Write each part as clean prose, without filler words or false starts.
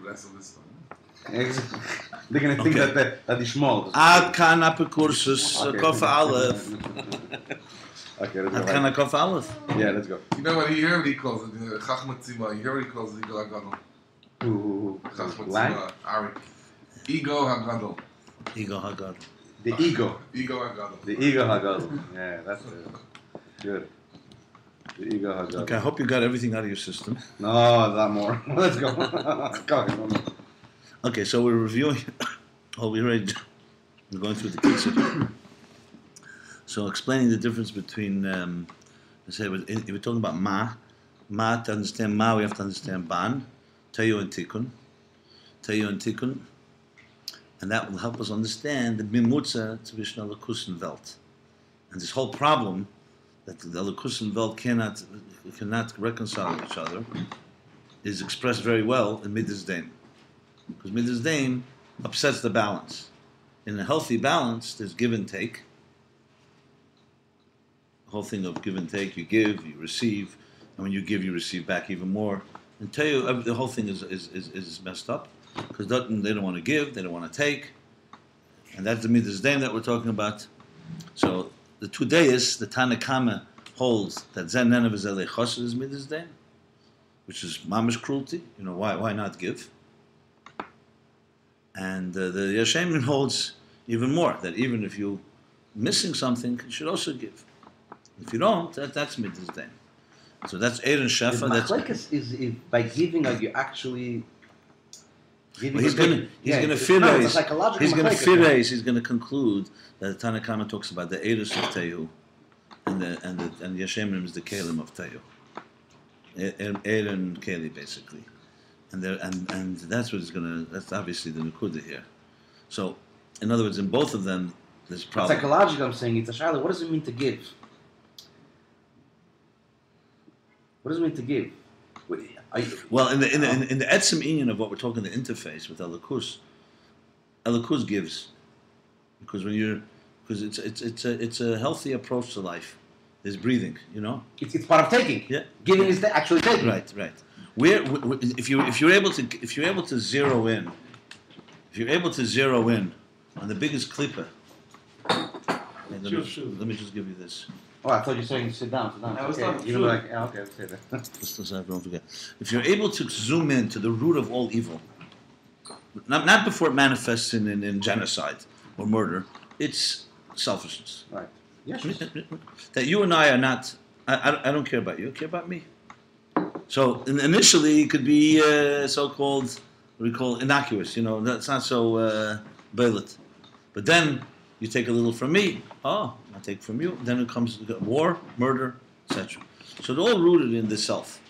less of this one. They're going to think that is small. Ad kan apicursus kofa aleph. Okay, let's go. Ad kan kofa aleph. Yeah, let's go. You know what he already calls it? Chachmat Tzima. He already calls it Ego HaGadol. Who? Chachmat Why? Tzima. Arik. Ego HaGadol. Ego hagad. The ego. Ego HaGadol. The ego HaGadol. Yeah, that's good. The ego HaGadol. Okay, I hope you got everything out of your system. No, not more. Let's go. Go. Okay, so we're reviewing. We're going through the Kitzur. So explaining the difference between, we're talking about Ma. Ma, to understand Ma, we have to understand Ban, Tayu and Tikkun. Tayu and Tikkun. And that will help us understand the Mimutza zwischen Elokus and Welt. And this whole problem that the Elokus and Welt cannot reconcile each other is expressed very well in Midas Daim. Because Midas Daim upsets the balance. In a healthy balance, there's give and take. The whole thing of give and take, you give, you receive, and when you give, you receive back even more. And tell you, the whole thing is messed up because they don't want to give, they don't want to take, and that's the Midas Daim that we're talking about. So the two days, the Tanakama holds that Zen Nenev is Elechos is Midas Daim, which is mamish cruelty. You know why not give? And the Yashemim holds even more, that even if you're missing something, you should also give. If you don't, that's Midas Daim. So that's Aaron Shefa. The machlekes is if by giving, are you actually giving? Well, he's going to conclude that the Tanakhama talks about the Eirus of Tehu, and Yashemim is the Kalim of Tehu. Aaron Kali, basically. And that's what is that's obviously the Nukuda here. So, in other words, in both of them, there's problem. Psychological, I'm saying, it's a shaila. What does it mean to give? What does it mean to give? Well, in the etzem inyan of what we're talking, the interface with Elokus gives, because it's a healthy approach to life. There's breathing, you know. It's part of taking. Yeah, giving is actually taking. Right. If you're able to zero in, on the biggest klippa. Let me just give you this. Oh, I thought you were saying sit down. I was okay. You were like, okay, say that. Just so I don't forget. If you're able to zoom in to the root of all evil, not before it manifests in genocide or murder, it's selfishness. Right. Yes. That you and I are not. I don't care about you. I care about me. So initially, it could be so-called, what we call innocuous. You know, that's not so bailet. But then you take a little from me. Oh, I take from you. Then it comes war, murder, etc. So they're all rooted in the self.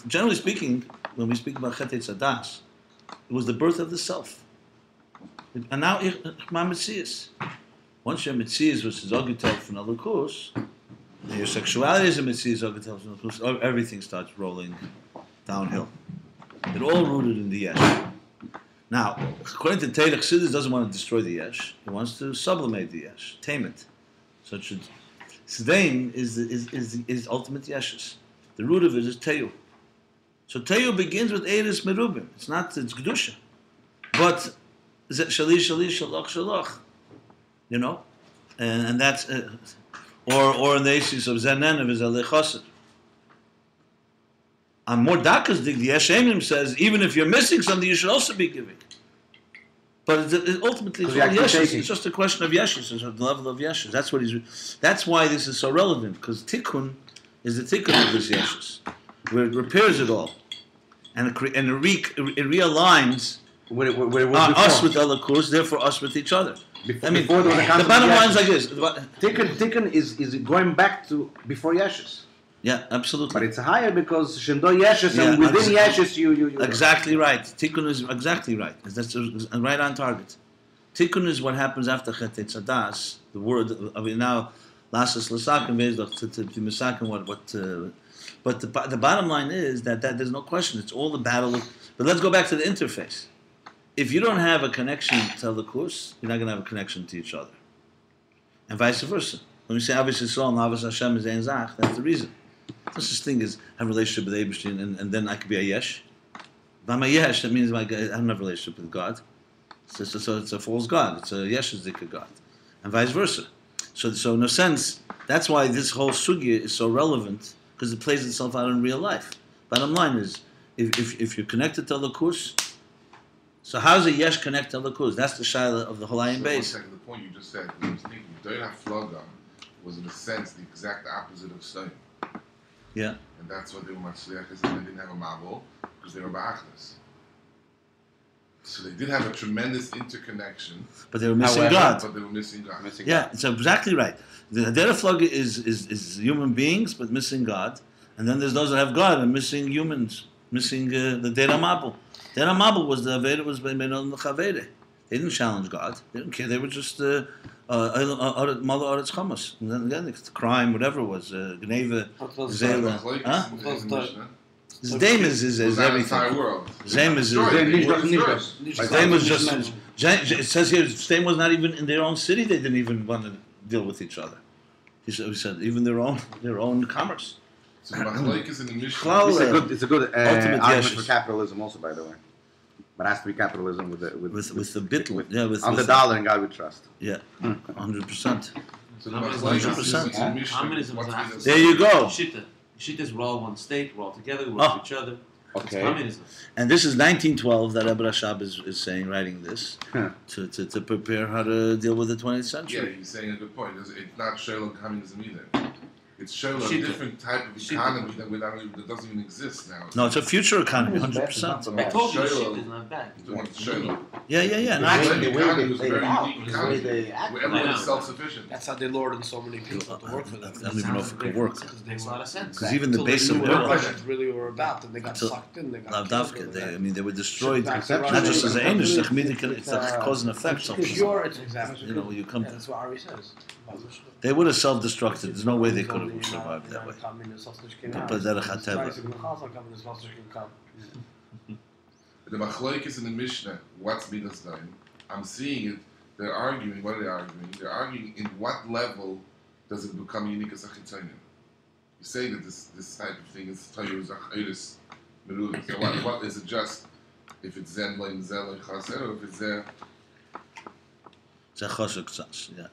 Generally speaking, when we speak about Chet Eitzadas, it was the birth of the self. And now, my Metzias. Once your Metzias was Zogitel from Elokus, your sexuality is a Metzias Zogitel from Elokus, everything starts rolling downhill. It all rooted in the Yesh. Now, according to Teilach, Chassidus doesn't want to destroy the Yesh. He wants to sublimate the Yesh, tame it. So it should. Sdaim is ultimate Yeshes. The root of it is Teyu. So Teyu begins with Eiris Merubim. It's Kedusha. But Shalish, Shalach, Shalach. You know? And that's. Or in the Asis of Zenenev is Alechosid. On more Dakas, the Yeshemim says, even if you're missing something, you should also be giving. But ultimately, it's all Yeshes. It's just a question of Yeshes, it's the level of Yeshes. That's why this is so relevant, because Tikkun is the Tikkun of this Yeshes, where it repairs it all, and it realigns us with Elokus, therefore us with each other. The bottom line is like this. Tikkun is going back to before Yeshes. Yeah, absolutely. But it's higher because Shendo Yeshes, and within Yeshes you... Exactly right. Tikkun is exactly right. That's right on target. Tikkun is what happens after Chet Eitzadas. The word, I mean, now, Lasas Lasakim, to Misakim, but the bottom line is that there's no question. It's all the battle of... But let's go back to the interface. If you don't have a connection to the course, you're not going to have a connection to each other. And vice versa. When we say Avis Yisrael and Avis Hashem is Ein Zach, that's the reason. No such thing as have a relationship with Eibishter and then I could be a Yesh. If I'm a yesh, that means I don't have a relationship with God. So it's a false God. It's a yesh zika God, and vice versa. So in a sense, that's why this whole sugya is so relevant because it plays itself out in real life. Bottom line is, if you're connected to Lakus, so how does a yesh connect to Lakus? That's the shaila of the whole ayin So base. the point you just said, I was thinking, Doira Floga was in a sense the exact opposite of Stein. Yeah. And that's what they were Matzliachis, and they didn't have a Mabul, because they were Ba'achnas. So they did have a tremendous interconnection, But they were missing However, God. but they were missing God. Missing Yeah, God. it's exactly right. The Dereflug is human beings, but missing God. And then there's those that have God and missing humans, missing the Dera Mabul. Dera Mabul was the Aveda, was made on the Chavede. They didn't challenge God. They didn't care. They were just Mother Oretz Chamas. And then again, it's crime, whatever it was, Gneva, What was So Zela. Machlokes Huh? in the What's Mishnah His name is was that entire everything. world. Zame is Destroyed. Then They were Nishdas. destroyed. His name was just. It says here, Stain was not even in their own city. They didn't even want to deal with each other. He said even their own commerce. So the Machlokes in the Mishnah. Klal, It's a good ultimate argument yeshes. for capitalism also, by the way. But it has to be capitalism with with the bitl, yeah, with on the with dollar and God we trust. Yeah, 100%. So the How many Machlokes is in it? the Mishnah. Communism what's is the- an There you go. Shita. Shita is we're all one state, we're all together, we work Oh. with each other. It's Okay. communism. And this is 1912 that Rebbe Rashab is saying, writing this Huh. to prepare how to deal with the 20th Yeah, century. he's saying a good point. It's not Shalom communism either. It's Shalom, a Shita. different type of Shita. economy that doesn't even exist now. No, it's a future economy, It's 100%. bad. I told you, Shalom. shit is not bad. The one that's Shalom. Yeah. No, The actually, economy was a very out, unique the way economy they act. where everyone I is know. self-sufficient. That's how they lured in so many people to work for them. I don't even know if it could work. It makes a lot of sense. Because even the Until base they of knew what work, Russians really were about, and they got Until- sucked in. They got killed over Lavdavka, that. they were destroyed, Back to Not not just Russia. as an English, it's a cause and effect. It's pure, it's exactly. You know, you come Yeah, that's what Ari says. They would have self-destructed. There's no way they could have survived that way. But derech hateva. The Machlokes in the Mishnah, what's Midas Dain? I'm seeing it. They're arguing. What are they arguing? They're arguing in what level does it become unique as a chitzonim? You say that this type of thing is Toyu Zachiris Merulin. So what is it just if it's Zen Lein Zen Lein Chaser or if it's there? It's a chosek tzas, yeah.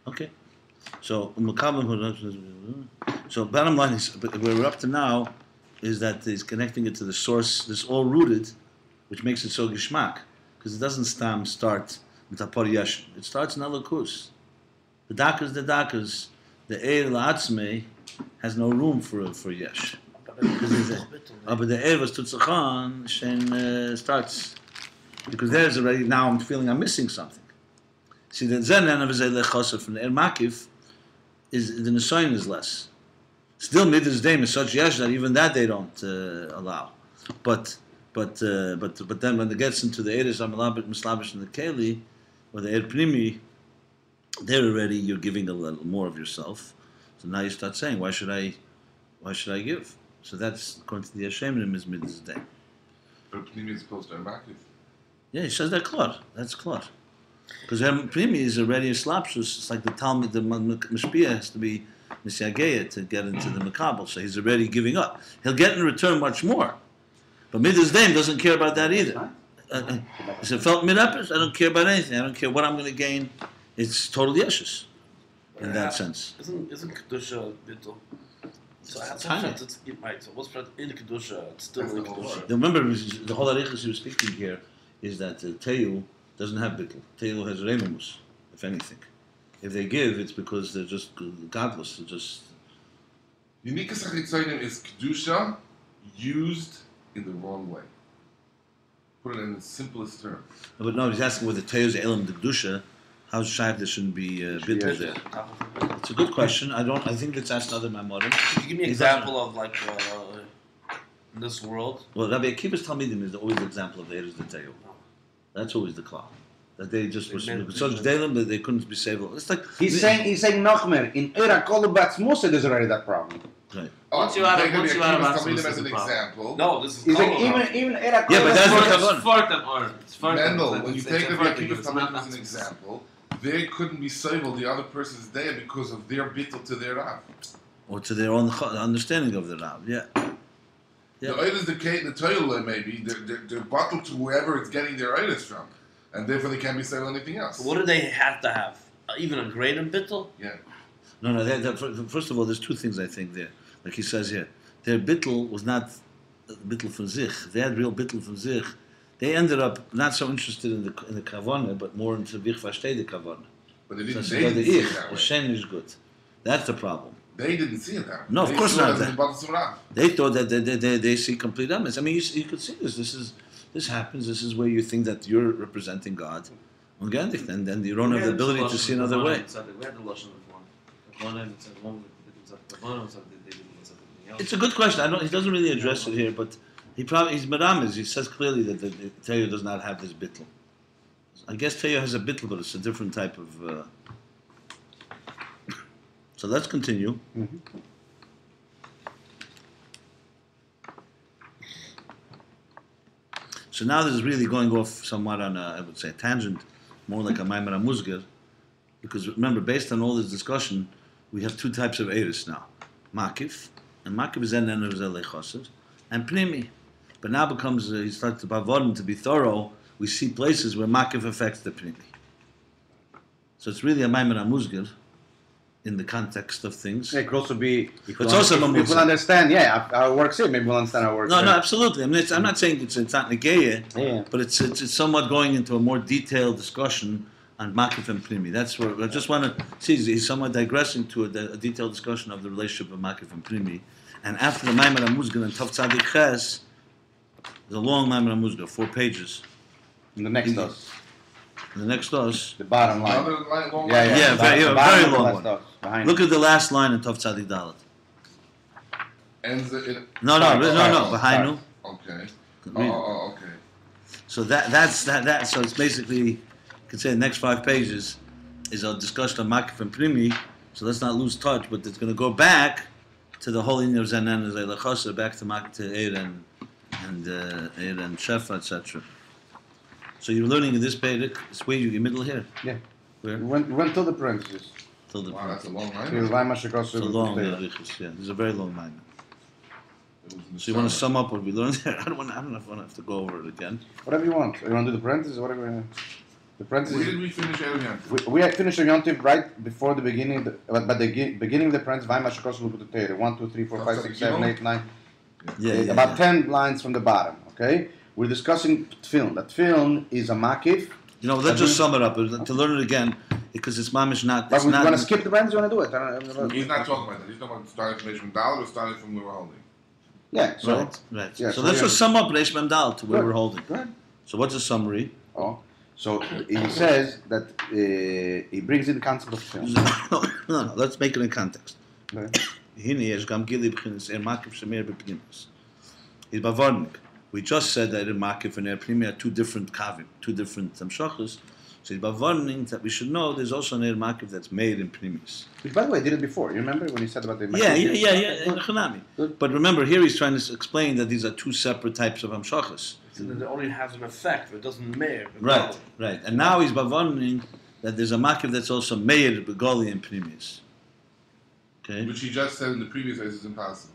Okay. So bottom line is, where we're up to now, is that he's connecting it to the source. This all rooted, which makes it so gishmak, because it doesn't start with apor yesh. It starts in alakus. The dakas, the eir la'atzmei has no room for yesh. But the eir was tutzachan starts because there's already now I'm feeling I'm missing something. See, the zen and from the makif is the nisayon is less. Still, midas daim is such yesh that even that they don't allow. But then when it gets into the eres amalabit mislabish and the keli or the er primi, there already you're giving a little more of yourself. So now you start saying, why should I give? So that's according to the Hashem is midas daim. But Pnimi is supposed to Makif. Yeah, he says that klar. That's klar. Because primi is already a slapshus. It's like the Talmud, the Mishpia has to be Misyageya to get into the Makabal. So he's already giving up. He'll get in return much more. But Midas Daim doesn't care about that either. He said, felt mid-uppers, I don't care about anything. I don't care what I'm going to gain. It's total yeshus in that sense. Isn't Kedusha bittul? So at some Tiny. sense, it's right. So what's in the Kedusha? It's still That's in the whole Kedusha. word. Remember, the whole arichas he was speaking here is that Teilu doesn't have bittul. Teilu has remumus, if anything. If they give, it's because they're just godless. They're just Unique as a chitzonim is Kedusha used in the wrong way. Put it in the simplest term. But no, he's asking whether Teilu's elam the kedusha. How's shaykh there shouldn't be bittul there? It's a good question. I think that's asked other mamorim. Could you give me an example of like in this world? Well, Rabbi Akiva's Talmidim is always the example of the Eretz Teilu. That's always the cloud. That they just were such dalim that they couldn't be saved. It's like He's saying Nachmer in Ura Kolobatz Musa there's already that problem. right. Once you out of- They're gonna once be you out of Akiva's Atzmos, Talmidim it's as a an problem. example. No, this is He's like Kolobar. even Ura Yeah, but that's Kolobatz the Musa. kavanah. It's for them, or it's for them. Mendel, It's- when you it's take the a different Akiva's thing, it's not Talmidim as an Nazis. example, they couldn't be saved the other person's day because of their bittul to their Rav. Or to their own understanding of the Rav. Yeah. Yeah. The oil is the toilet maybe they're bottled to whoever it's getting their oil from, and therefore they can't be selling anything else. So what do they have to have? Even a greater bittel? No. First of all, there's two things I think there. Like he says here, their bittel was not bittel from zich. They had real bittel from zich. They ended up not so interested in the kavana, but more into vich versteh the kavana. But they So didn't, it's they got didn't the see ich. it that The way. shen is good. That's the problem. They didn't see it that way. No, of They course saw not. it as a bottle surah. They thought that they see complete emes. I mean, you could see this. This happens. This is where you think that you're representing God, and then you don't have the ability to see another way. We had the Lashon of one. Kavana, it said one with Kavana, so they didn't say something else. It's a good question. He doesn't really address it here, but he's meramis. He says clearly that the Torah does not have this bittul. I guess Torah has a bittul, but it's a different type of. So let's continue. Mhm. So now this is really going off somewhat on I would say, a tangent, more like a Maimara Musgar, because remember, based on all this discussion, we have two types of Eris now. Makif, and Makif is en Lechosed, and Pnimi. But now becomes, he starts to Bavodim, to be thorough, we see places where Makif affects the Pnimi. So it's really a Maimara Musgar in the context of things. Yeah, it could also be. If It's also if Mamutza. we'll understand, how it works here. Maybe we'll understand how it works. No, here. absolutely. I mean, I'm not saying it's not Negeya, Yeah. but it's somewhat going into a more detailed discussion on Makif and Primi. That's where I just want to see, he's somewhat digressing to a detailed discussion of the relationship of Makif and Primi. And after the Maimon HaMuzgar and Tov Tzadik Ches, there's a long Maimon HaMuzgar, 4 pages. In the next dose, And the next dose, the bottom line. Another long Yeah, line. Yeah, the very- bottom very of the long last one. dose, behind look it. at the last line in Tov Tzadik Dalet. Ends it. No, Sorry. Behind Okay. Read. Okay. So that's that. So it's basically, you could say the next 5 pages is a discussion of Makif and Primi. So let's not lose touch, but it's going to go back to the whole Inyan of Zanan and Zaylachosa, back to Makif, to Eir and Shefa, etc. So you're learning in this page, it's where you middle here. Yeah. Where? We went till the parentheses. Till the Wow, that's a long line. Till Vaima Shekosu it's a long, B'Tei. yeah. There's a very long line. It was in the So you want to summer. sum up what we learned there? I don't know if I have to go over it again. Whatever you want. You want to do the parentheses? Whatever. The Where parentheses. did we finish everything? We had finished the Yontiv right before the beginning, but the beginning of the parentheses, Vaima Shekosu B'Tei. 1, 2, 3, 4, 5, 6, 7, 8, 9. Yeah, About 10 lines from the bottom. Okay. We're discussing tefillin. That tefillin is a makif. You know, let's just sum it up to learn it again, because it's mamish not. But It's we not. want to skip the parentheses. You want to do it? I don't know. He's not talking about that. He's talking about starting from Dal or starting from where we're holding. Yeah. So. Right. Yeah, so so let's we just sum up Reish Mem Dal to where Good. we're holding. Go ahead. So what's the summary? Oh. So he says that he brings in the concept of tefillin. no. Let's make it in context. Okay. Hine yesh gam gili b'chinas makif shemer b'pnimis. He's bavarnik. We just said that in makif and pnimi are two different kavim, two different tamshachos. So he's bavarnik that we should know there's also an makif that's made in pnimis. Which, by the way, I did it before. You remember when he said about the Yeah, makif? in Chanami. Good. But remember, here he's trying to explain that these are two separate types of amshachos. So that it only has an effect, but it doesn't matter. Right. And now he's bavarnik that there's a makif that's also made b'goli in pnimis. Okay. Which he just said in the previous case is impossible.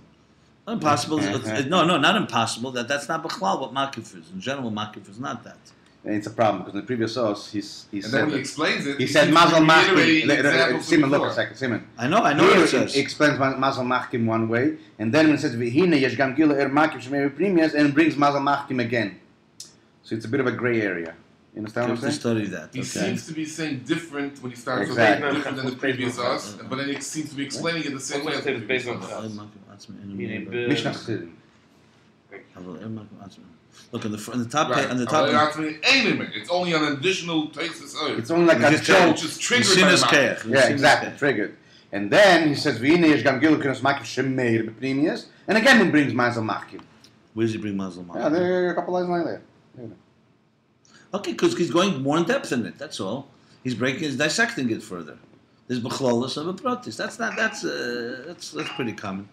Impossible. No, not impossible. That's not b'chlal what makif is. In general, makif is not that. And it's a problem because in the previous source he And said then when he that, explains it, he said seems to be Mazel Machkim. reiterating the examples from Simon, look a before. second, Simon. I know Here what it he says. explains Mazel Machkim one way, and then when it says V'hine yesh gam gila makif shemei b'pnimius, and brings Mazel Machkim again. So it's a bit of a gray area. You understand You what have I'm to saying? study that. He Okay. seems to be saying different when he starts Exactly. with different than the previous us, but then he seems to be explaining it the same way as the It's based previous on us. Mishnah Chassidim. Look on the top. Right. On the top. It's only an additional thesis. It's only like a It's joke. Which is triggered by the Sinus mouth. keach. Yeah, exactly, triggered. And then he says V'hine yesh gam gila makif shemei b'pnimius, and again he brings Mazel Machkim. Where does he bring Mazel Yeah, there are a couple lines like that. Okay, because he's going more in depth in it. That's all. He's dissecting it further. There's b'chlolos of a protis. That's pretty common.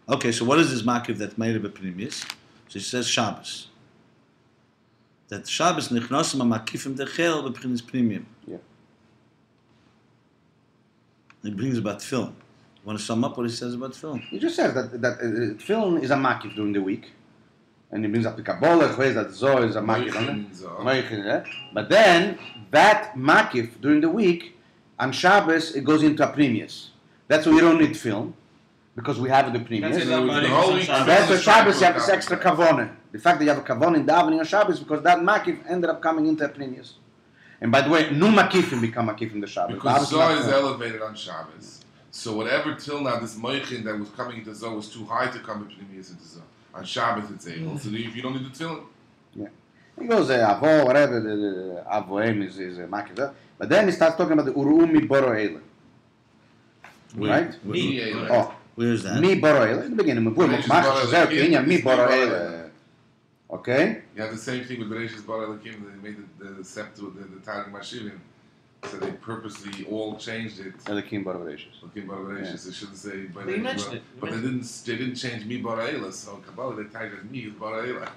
Okay, so what is this makiv that's made of a primius? So he says Shabbos. That Shabbos nichnosim makifim dechel b'primis premium. Yeah. He brings about film. Want to sum up what he says about film? He just says that film is a makif during the week, and he brings up the Kabbalah, that Zoh is a makif, but then that makif during the week, on Shabbos it goes into a premius. That's why we don't need film, because we have the premius. That's So enough the money whole for week- Shabbos. That's why Shabbos you have this extra kavona. The fact that you have a kavona in davening on Shabbos because that makif ended up coming into a premius. And by the way, no makifim become makifim the Shabbos. Because Obviously Zoh not is film. elevated on Shabbos. So whatever till now this moichin that was coming into Zoh was too high to come into Zoh. On Shabbos it's able. So if you don't need the tefillin, He goes, Avo, whatever, the Avoim is a makif. But then he starts talking about the Urumi Boro Eile. Right? me Eile. Oh, Where is that? Mi Boro Eile. In the beginning, we put Bereshis bara Machas, Elokim, Mi Boro Mi Boro Eile. Okay? You have the same thing with Bereshis Bara Elokim. They made the scepter, the Targum Mashivim. So they purposely all changed it. Elikim Boro Bereshis. Elokim Bara Bereshis. They shouldn't say Bara But you mentioned it. But they didn't change me Bara Eila. So in Kabbalah they tagged as me is Bara Eila.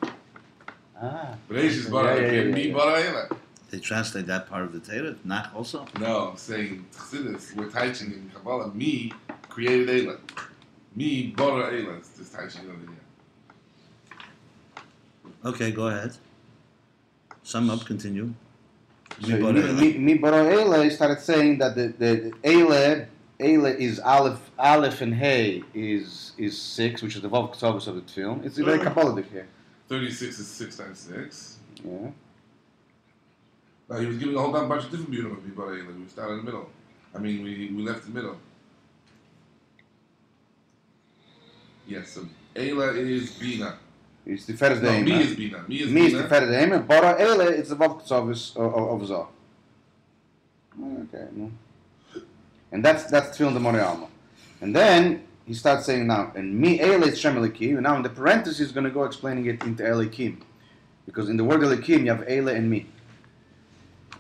Ah. Bereshis Bara Elokim, me Bara Eila. They translate that part of the Torah, Nach also. No, I'm saying Chassidus, we're teaching in Kabbalah, me created Eila. Me Bara Eila. It's this teaching over here. Okay, go ahead. Sum up, continue. So Mi Boro Eile. Mi Boro Eile, he started saying that the Eile is Aleph and Hey is 6, which is the Vav Ksavos of the film. It's very Kabbalic here. 36 is 6 times 6. Yeah. He was giving a whole bunch of different beautiful people. We started in the middle. I mean, we left the middle. Yes, so Eila is Bina. It's the Feres No, me Deima. is Bina. Me is Mi is Bina. the Feres Deima. Boro Eile is the Vav Ksavos of Zoh. Okay, no. And that's film the Mori Alma. And then he starts saying now, and Mi Eile is Shem Elikim, and now in the parentheses he's going to go explaining it into Elikim. Because in the word Elikim you have Eile and Mi.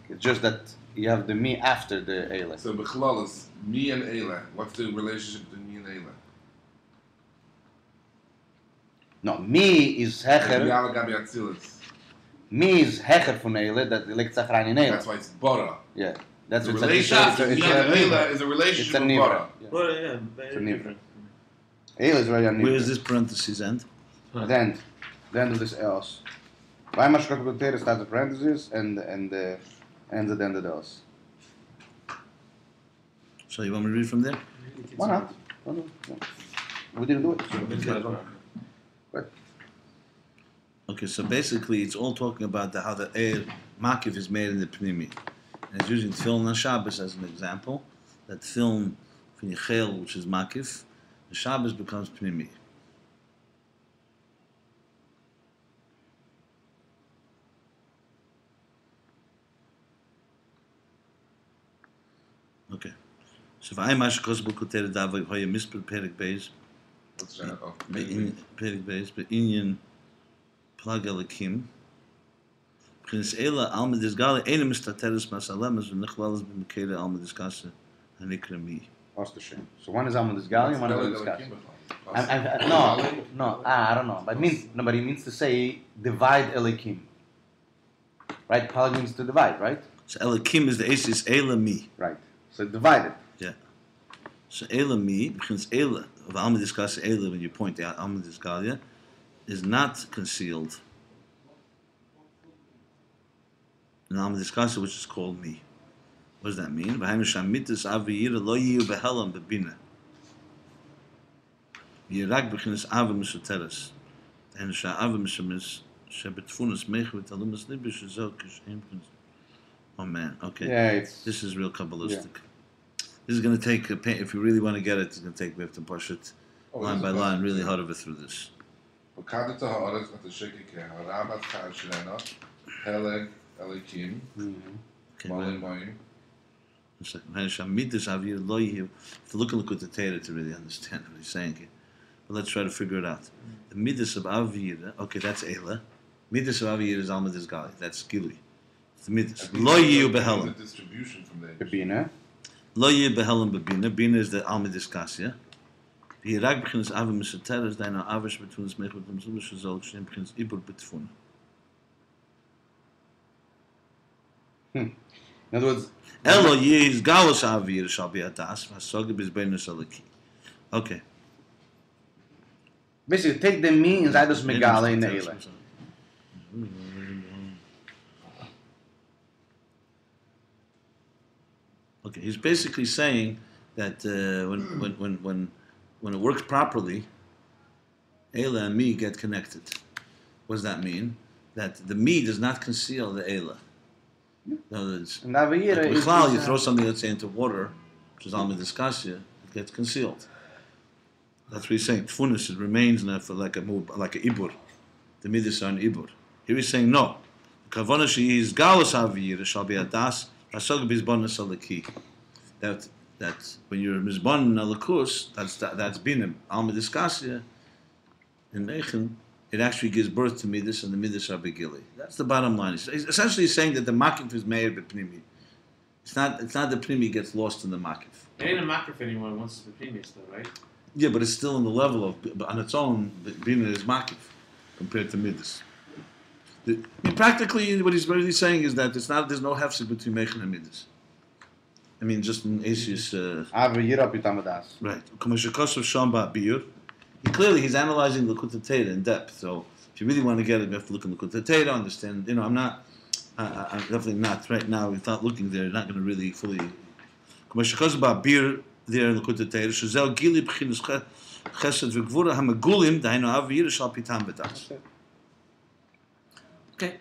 It's just that you have the Mi after the Eile. So Bechlal is me and Eila. What's the relationship between me and Eila? No, Mi is Hecher. Yala Gabi Atzilus. Mi is Hecher from Eile, that legt sich rein in Eile. That's why it's Bara. Yeah. That's The what it's relationship a between me and Nivra. Eila is a relationship It's a with Nivra. Bara. Yeah. Well, yeah, It's a very Nivra. different. Eile is very Where is unusual. this parentheses end? The end of this else. Why much Kakabutera starts the parentheses and the end of the else. So you want me to read from there? Why not? Why not? Yeah. We didn't do it. Okay, so basically it's all talking about how the Eir Makif is made in the Pnimi. And it's using film on Shabbos as an example. That film, Finichel, which is Makif, the Shabbos becomes Pnimi. Okay. So if I mash kosbu kotere davay hoye misper perik beis, What's that? Oh, perik beis, but inyan plag elikim. Prince Ela alma disgale ene mistateres masalemas and nichlalas b'mekele alma disgase hanikrami. Ostershem. So one is Almond Gali and one is That's Discuss. Belega No, I don't know. But he means to say divide Elikim. Right? Palag means to divide, right? So elikim is the aces Ela mi. Right. So divide it. So Ela mi, Prince Ela of alma disgase Ela when you point out alma disgalia is not concealed in alma disgase, which is called mi. What does that mean? V'haim shamitis aviyira lo yiyu behelam bebina. Yirak b'chinas ava misoteres. And sha'ava misomis shebetfunas mech v'talumas libish zol kishem. Oh man, okay. Yeah, it's This is real Kabbalistic. This is going to take, if you really want to get it, it's going to take, we have to push it line by line, really hard of it through this. וכדת הארץ ותשקי הרמת חיים שלנו, פלג אליקים, Okay, מלא מים. If you look and look at the Torah to really understand what he's saying here. But let's try to figure it out. The Midas of Avira, okay, that's Eila. Midas of Avira is Alma Disgali. That's Gilui. It's the Midas. Lo Yiyu Behelam. It's a distribution from there. Bebina. Lo Yiyu Behelam Bebina. Bina is the Alma Disgasia. The Hirak begins Ava Misater is then Avish between the Smech with the Muslim Shazol Shem begins Ibur Betfuna. In other words, Elo Yiz Galos Avira shall be Adas. Vasoga is Benus Alaki. Okay. Basically, take the me and Zaydos Megale in the Eile. Okay, he's basically saying that when it works properly, Eila and me get connected. What does that mean? That the me does not conceal the Eila. In other words, And Aviyira like is... Bichlal, you throw something, let's say, into water, which is Alma Discassia, it gets concealed. That's what he's saying. Tfunis, it remains for like a ibur. The midas are an ibur. Here he's saying no. Kavana she is galus Aviyira shall be adas asog bizbon salaki. That when you're mizbon alakus, that's binim. Alma Discassia in Meichen, it actually gives birth to midas, and the midas are begili. That's the bottom line. He's essentially saying that the makif is meir b'pnimi. It's not the pnimi gets lost in the makif. It ain't a makif anymore once it's the previous though, right? Yeah, but it's still in the level of, on its own, bina is makif compared to midas. Practically, what he's really saying is that there's no hefsek between meichen and midas. I mean, just in Asia's Aviyira Pitamadas. right. Kamashakosov Shamba Bir. Clearly, he's analyzing the Likutei Torah in depth. So, if you really want to get it, you have to look in the Likutei Torah, understand. I'm definitely not right now. Without looking there, you're not going to really fully. Kamashakosov Bir there in the Likutei Torah. Shazel Gili B'chinas Chesed V'Gvura Hamagulim Dainu Aviyira Shal Pitam B'Das. Okay,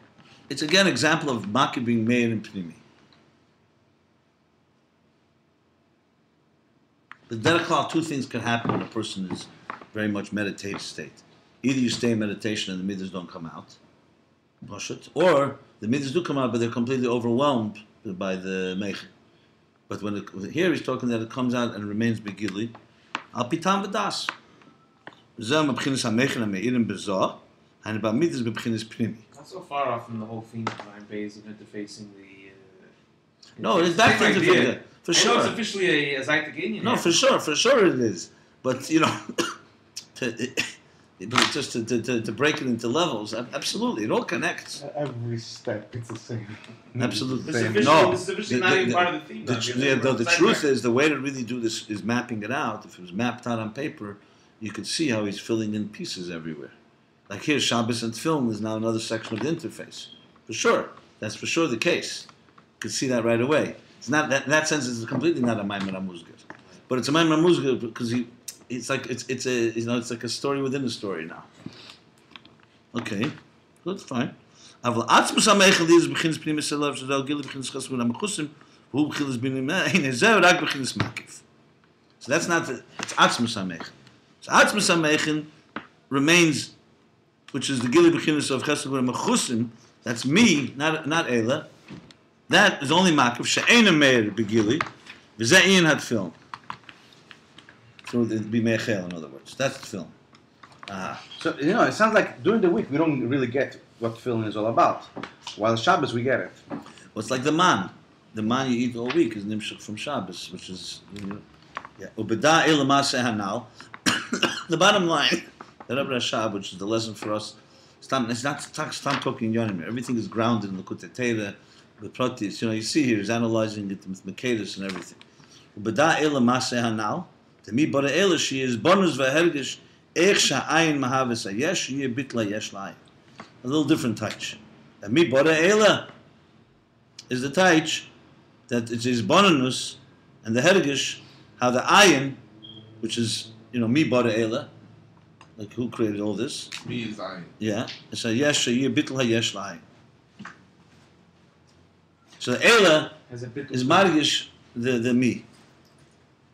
it's again an example of Maki being made in Pnimi. The derech klal, two things can happen when a person is very much meditative state. Either you stay in meditation and the midas don't come out, or the midas do come out, but they're completely overwhelmed by the meichen. But here he's talking that it comes out and remains begili, al pitam v'das. Zeh mebchinas hameichen hameirim bezah, and ba midas bebchinas pnimi. Not so far off from the whole theme of ways of interfacing the. No, it's back to interfacing. For I know sure. it's officially a Zaytik Indian. No, for sure it is. But just to break it into levels, absolutely, it all connects. Every step, it's the same. Absolutely. This is No, officially not even part of the theme. the truth is, the way to really do this is mapping it out. If it was mapped out on paper, you could see how he's filling in pieces everywhere. Like here, Shabbos and film is now another section of the interface. For sure, that's for sure the case. You can see that right away. It's not that in that sense. It's completely not a Maimon Amuzgir, but it's a Maimon Amuzgir because it's like a story within a story now. Okay, good, fine. So that's not it's Atzmus HaMeichen. So Atzmus HaMeichen remains, which is the Gili B'chinas of Chesed Mechusim. That's me, not Eila. That is only makif she'ena meir begili, v'ze'in had film. So it'd be meichel, in other words. That's the film. So, it sounds like during the week we don't really get what film is all about. While Shabbos we get it. Well, it's like the man. The man you eat all week is nimshuk from Shabbos, which is, Ubeda il ma'aseh hanal. The bottom line, the Rebbe Rashab, which is the lesson for us, it's not talking Yonim. Everything is grounded in the Likutei Torah. The protis, you see here, he's analyzing it with Makedus and everything. Ubeda ela maseh hanal, to me, bara ela, she is bonus v'hergish, ech sha'ayin mahavis hayesh, ye bitla yesh la'ayin. A little different touch. And me, bara ela, is the touch that it is bonus, and the hergish, how the ayin, which is, me, bara ela, like who created all this? Me is I. Yeah, it's a yesh, ye bitla yesh la'ayin. So the Eila is margish the me,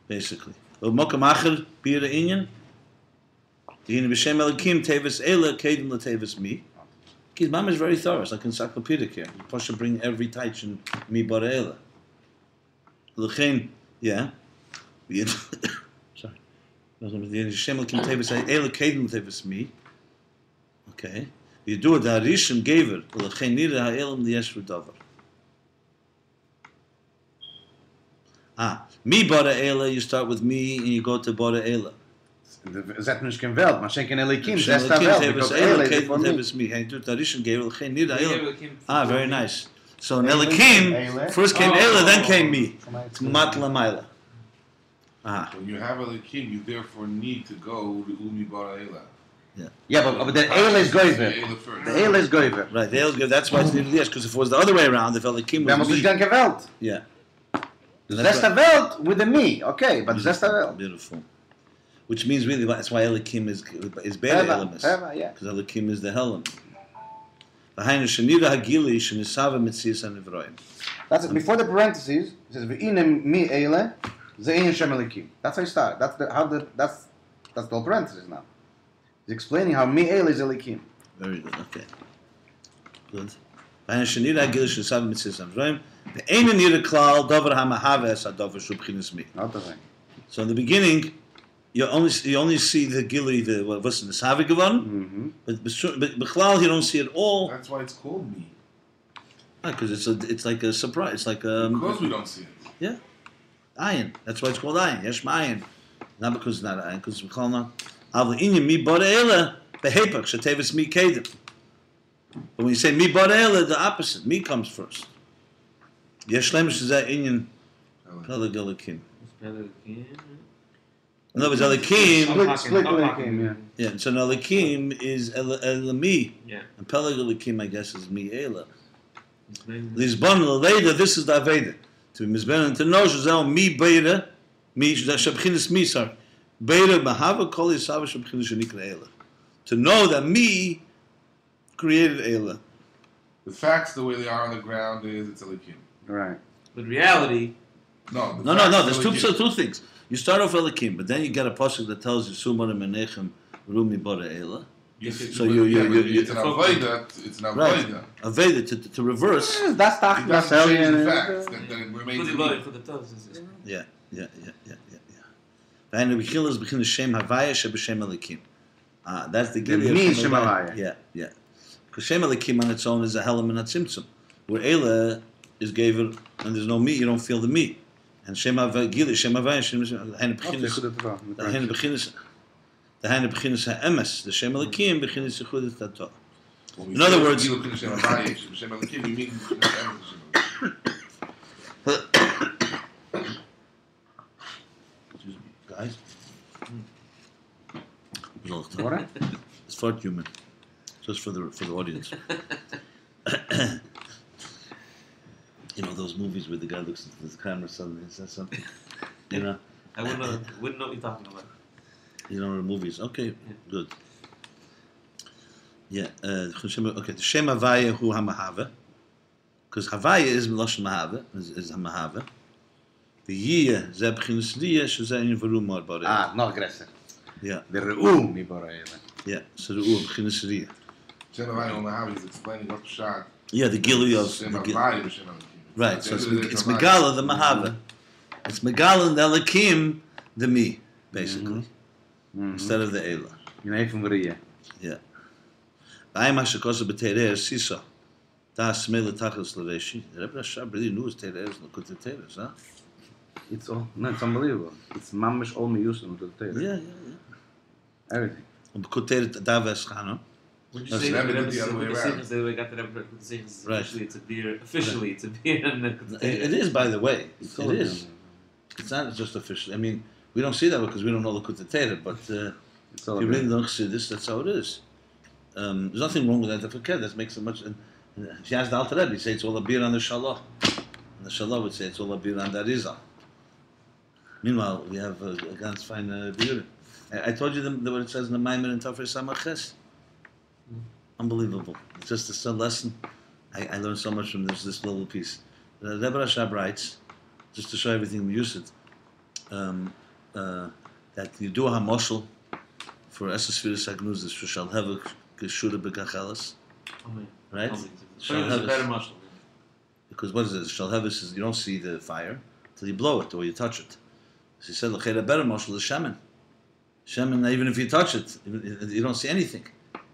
basically. Mokam acher bira inyan. Dihina b'shem elikim tevis Eila kedim letevis me. His mom is very thorough. It's like encyclopedic here. You push to bring every taich in me bara Eila. L'chein, yeah. Sorry. Dihina b'shem elikim tevis Eila kedim letevis me. Okay. You do it. The Harishim gave it. L'chein nira ha'elam liyesh v'davar. Me bara Eila, you start with me and you go to bara Eila. Zet nicht kein Welt, man schenken Elikim, that's the Welt, because Eila is for me. Very nice. So in Elikim, first came Eila, then came me. It's Matla Maila. When you have Elikim, you therefore need to go to Umi Bara Eila. Yeah, but the Eila is Goiver. The Eila is Goiver. Right, they'll give. That's why it's needed. Yes, because if it was the other way around, if Elikim Dann was muss ich me, dann gewählt. yeah, That's the Welt with the me. Okay, but that's the Welt. beautiful. Which means really that's why Elikim is Beta Eva, Elamis, Eva, yeah. because Elikim is the Helen. V'hainu shenira hagili shenisava mitzias hanivroim. That's it. Before the parentheses, it says Ve'inem mi Eile, Ze'in Shem Elikim. That's how you start. That's the whole parentheses now. He's explaining how mi Eile is Elikim. Very good. Okay. Good. V'hainu shenira hagili shenisava mitzias hanivroim. Ve'einu nira klal dover hamahave es hadover shubchinas mi. Not the thing. So in the beginning, you only see the gili, what's in the savi gewon, but b'chlal you don't see it all. That's why it's called me. Because it's like a surprise. It's like Because we don't see it. ayin. That's why it's called ayin. Yesh ma'ayin. Not because it's not ayin. Because we call not. Avle inyan mi bara ela behepach shatevis mi kedem. But when you say mi bara ela, the opposite. Mi comes first. Yesh lemish is that inyan peleg elikim. In other words, elikim. Split Elikim, yeah. Yeah. So now elikim is elami. Yeah. And peleg elikim, I guess, is mi ela. Lisbon Leda, this is the Aveda. To be Mizben and to know Shazel mi Beira, mi Shabchinis Misar. Beira Mahava Kol Yisava Shabchinis Shanikra Ela. To know that me created Ela. The facts, the way they are on the ground, is it's Elikim. Right. But reality, No. No. There's two things. You start off Elikim, but then you get a pasuk that tells you Sumar Menechem Rumi Bara Ela. It's So an you avoida. It's an right. avoida. Aveda to reverse. That's It Tachlis doesn't change the Alien. facts that it remains for in the me. body, for the toes. Yeah. And the Bechil is Bechin Shem Havaya Shebeshem Elikim. That's the Gili me of Shem Havaya. Yeah. Because Shem Elikim on its own is a Helam and a Tzimtzum. Where Ela is Gaver and there's no meat, you don't feel the meat. And Shem Havaya, Gili, Shem Havaya, Shem Havaya, the Hainu Bechinis HaEmes, the Shem Elikim, Bechinis Yechudas Tato. In other words, Shem Elikim, we mean excuse me, guys. What? It's for human, just for the audience. You know those movies where the guy looks into the camera suddenly and says something. You know. I wouldn't know what you're talking about. You know the movies. Okay, good. Yeah. Okay. The Shem Havaya Hu Hamahava, because Havaya is Meloshen Mahava, is Hamahava. The Yiyah Zeb Chinisliya Shazayin Varum Mar Bara. Noch größer. Yeah. The Re'um mi Bara Eila. Yeah. So the U Chinisliya. Shem Havaya Omahavi is explaining what shot. Yeah, the Gili of Shem the Havaya Shem Elikim. right. So it's Megala the Mahava. It's Megala the Elikim the me basically instead of the Ela. You know, from Maria. Yeah. V'ayim ha'shekosa b'teireh sisa. Da smele tachlis l'reshi. The Rebbe Rashab really knew his teireh is l'kut teireh, huh? It's unbelievable. It's mamish all me using to the Yeah. Everything. Und l'kut teireh da v'eschano. Would you That's say never that did the other way around. the way I got the Rebbe decisions? Right. Officially, it's a beer. Officially, it's a beer. And It is, by the way. It's It is. It's not just official. I mean, we don't see that because we don't know l'kut teireh, but It's all if you really good. don't see this, that's how it is. There's nothing wrong with that. That makes it much. She asked the Alter Rebbe, he said it's all a beer on the Shalah. And the Shalah would say it's all a beer on the Arizal. Meanwhile, we have a ganz fine beer. I told you what it says in the Maimon and Tafre Samaches. Unbelievable. It's just a lesson. I learned so much from this little piece. The Rebbe Rashab writes, just to show everything we use it, that you do a hamoshel for Esesfiris Agnuzis for Shalhevik Geshuda B'Kachelas, right? So it's a better muscle. Because what is it? Shalhevis is you don't see the fire till you blow it or you touch it. So he said, "L'chera better moshel is shemen. Shemen, even if you touch it, you don't see anything.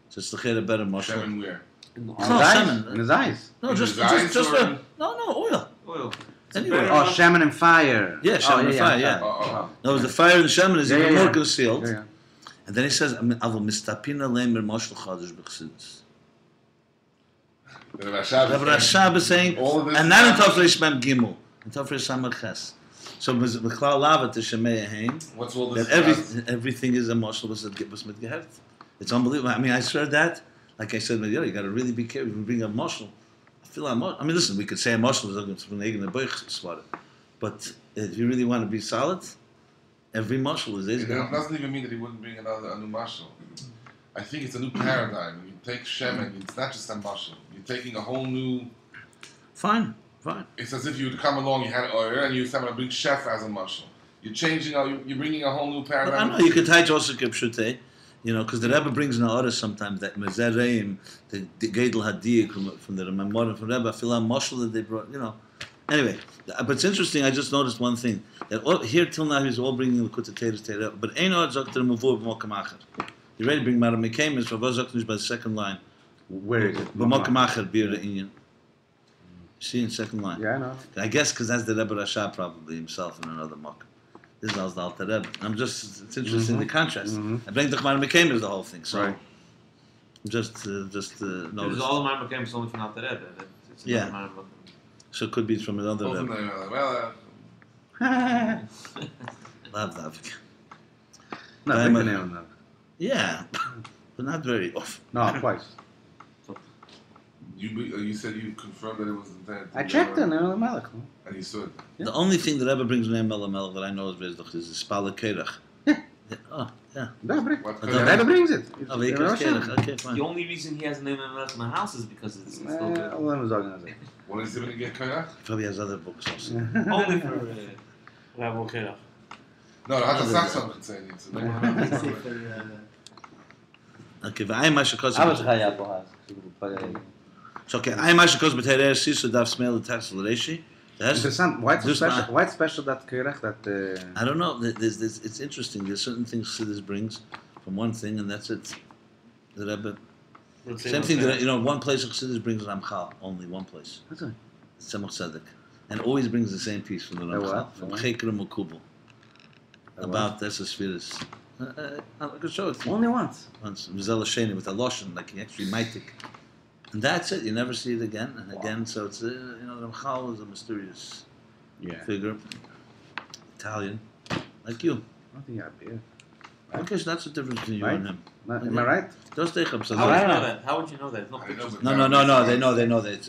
So it's l'chera better moshel. Shem where? No, In his eyes? shemen. In his eyes. No, In just his eyes or- oil. Oil. Anyway. Oh, shaman and fire. Yeah, shaman and fire, yeah. No, the fire in the shemen is even more concealed. Yeah. And then he says, "Avol mistapina lemer moshel chadash b'chsidus." The Rabbi Rashab is saying, All of this and not in Tafresh Mem Gimel, in Tafresh Samar Ches. So Miklal Lava to Shemei Hain. What's all this? That everything is a mashal was mit geheft. It's unbelievable. I mean, I swear that, like I said, you got to really be careful. If you bring a mashal, I mean, listen, we could say a mashal is from the Boich Swara, but if you really want to be solid, every mashal is It doesn't even mean that he wouldn't bring a new mashal. I think it's a new paradigm. You take Shemen, it's not just a mashal. You're taking a whole new. Fine. It's as if you would come along, you had oil, and you said, I'm going to bring chef as a mashal. You're changing, you're bringing a whole new paradigm. I know, you could tie Joseph Kipshute, because the Rebbe brings in the order sometimes that Mezereim, the Gedel Hadik from the Memorim from Rebbe, Filam Moshel that they brought, Anyway, but it's interesting, I just noticed one thing. That here till now he's all bringing the Kutateres Teira, but Ein Od Zokter Muvur B'Mokamacher. You ready to bring Mara Mekamis, for Vazokter by the second line. Where is it? B'Mokamacher, Bir Inyan. See in second line. Yeah, I know. I guess because that's the Rebbe Rasha probably himself in another mock. This is the Alter Rebbe. It's interesting the contrast. I bring the Gemara Mekayim is the whole thing. So Right. just Because notice. all the Mara Mekayim is only from Alter Rebbe. It's Yeah. another Mara So it could be from another Both of Rebbe. them are like, well, Lav. No, I'm big a- nail now. Yeah, but not very often. No, twice. you said you confirmed that it was intended. I checked it, Neil Malak. And you saw it. Yeah. The only thing the Rebbe brings Ne'em Melech that I know is Vezdach is the Spala Kerach. Yeah. Oh, yeah. No, bring. What The The kind Rebbe of- brings it. Oh, Vekas Kerach. Okay, The fine. only reason he has a name in the house is because it's still good. All them sagen das. What is it going to get kayak? Probably has other books also. Only for Rabbi Kerach. No, I had to say something. So no one else. Okay, v'ayim mashakos. Aber ich habe ja So okay, ayim mashakos b'terer sisu daf smell the tax l'reishi. Interessant. Why it's Just special? not- Why it's special that Kirach that? I don't know. It's interesting. There's certain things Chassidus brings from one thing, and that's it. The Rebbe. Same thing that one place Chassidus brings Ramchal, only one place. What's it? Tzemach Tzedek, and always brings the same piece from the Ramchal, what? from What? Cheker Mukubel, what? about Esesphiris. I could show it to you Only once. once. Vizel Sheni with a lotion, like he actually maitik. And that's it. You never see it again and again. So it's Ramchal is a mysterious Yeah. figure, Italian, like you. I think I'd be. Okay, so that's the difference between you Right. and him. Am I right? Those take up. So How would you Right. know that? How would you know that? No I know, pictures. but- no. They know that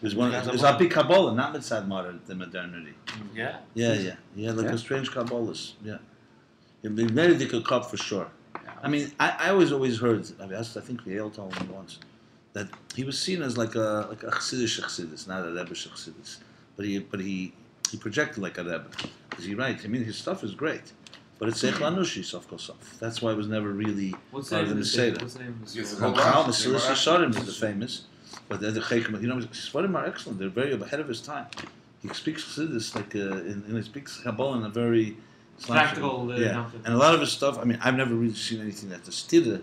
there's one. It's a big Kabbalah, not mitzad modern the modernity. Yeah. Yeah. Like Yeah. a strange Kabbalahs. Yeah. It'd be very difficult cup for sure. I mean, I always heard. I think Yale told me once that he was seen as like a Chassidus, not a Rebbe Chassidus, but he projected like a Rebbe. Because you're right. I mean, his stuff is great, but it's Seichel Anushi Sof Kol Sof. That's why it was never really What's the part name of of the this? Seder. What's the name of this? Yes, story? it's Ramchal, Rashi, Mesilas Rashi. Yesharim is the famous, but the Chaykim, Svarim are excellent. They're very ahead of his time. He speaks Chassidus like he speaks Kabbalah in a very Practical, yeah. concept. And a lot of his stuff. I mean, I've never really seen anything that's a stira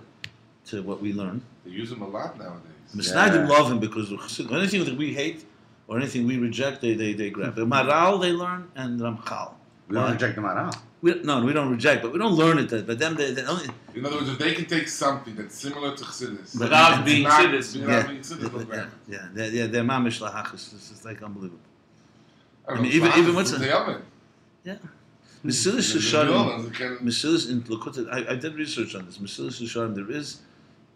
to what we learn. They use them a lot nowadays. Misnaidim love him because of Chassidus. Anything that we hate or anything we reject, they grab. The Maral they learn and Ramchal. We don't reject the Maral. We don't reject, but we don't learn it. But them, they only. In other words, if they can take something that's similar to Chassidus, But- Without being not- Chassidus. without being Chassidus, they'll grab it. They're mamish lahachas. It's like unbelievable. I don't I mean, know, even Chassidus what's is a- the oven. Mesilas The Yesharim. Vilnas, they can- Mesilas in Lakuta. I did research on this. Mesilas Yesharim. There is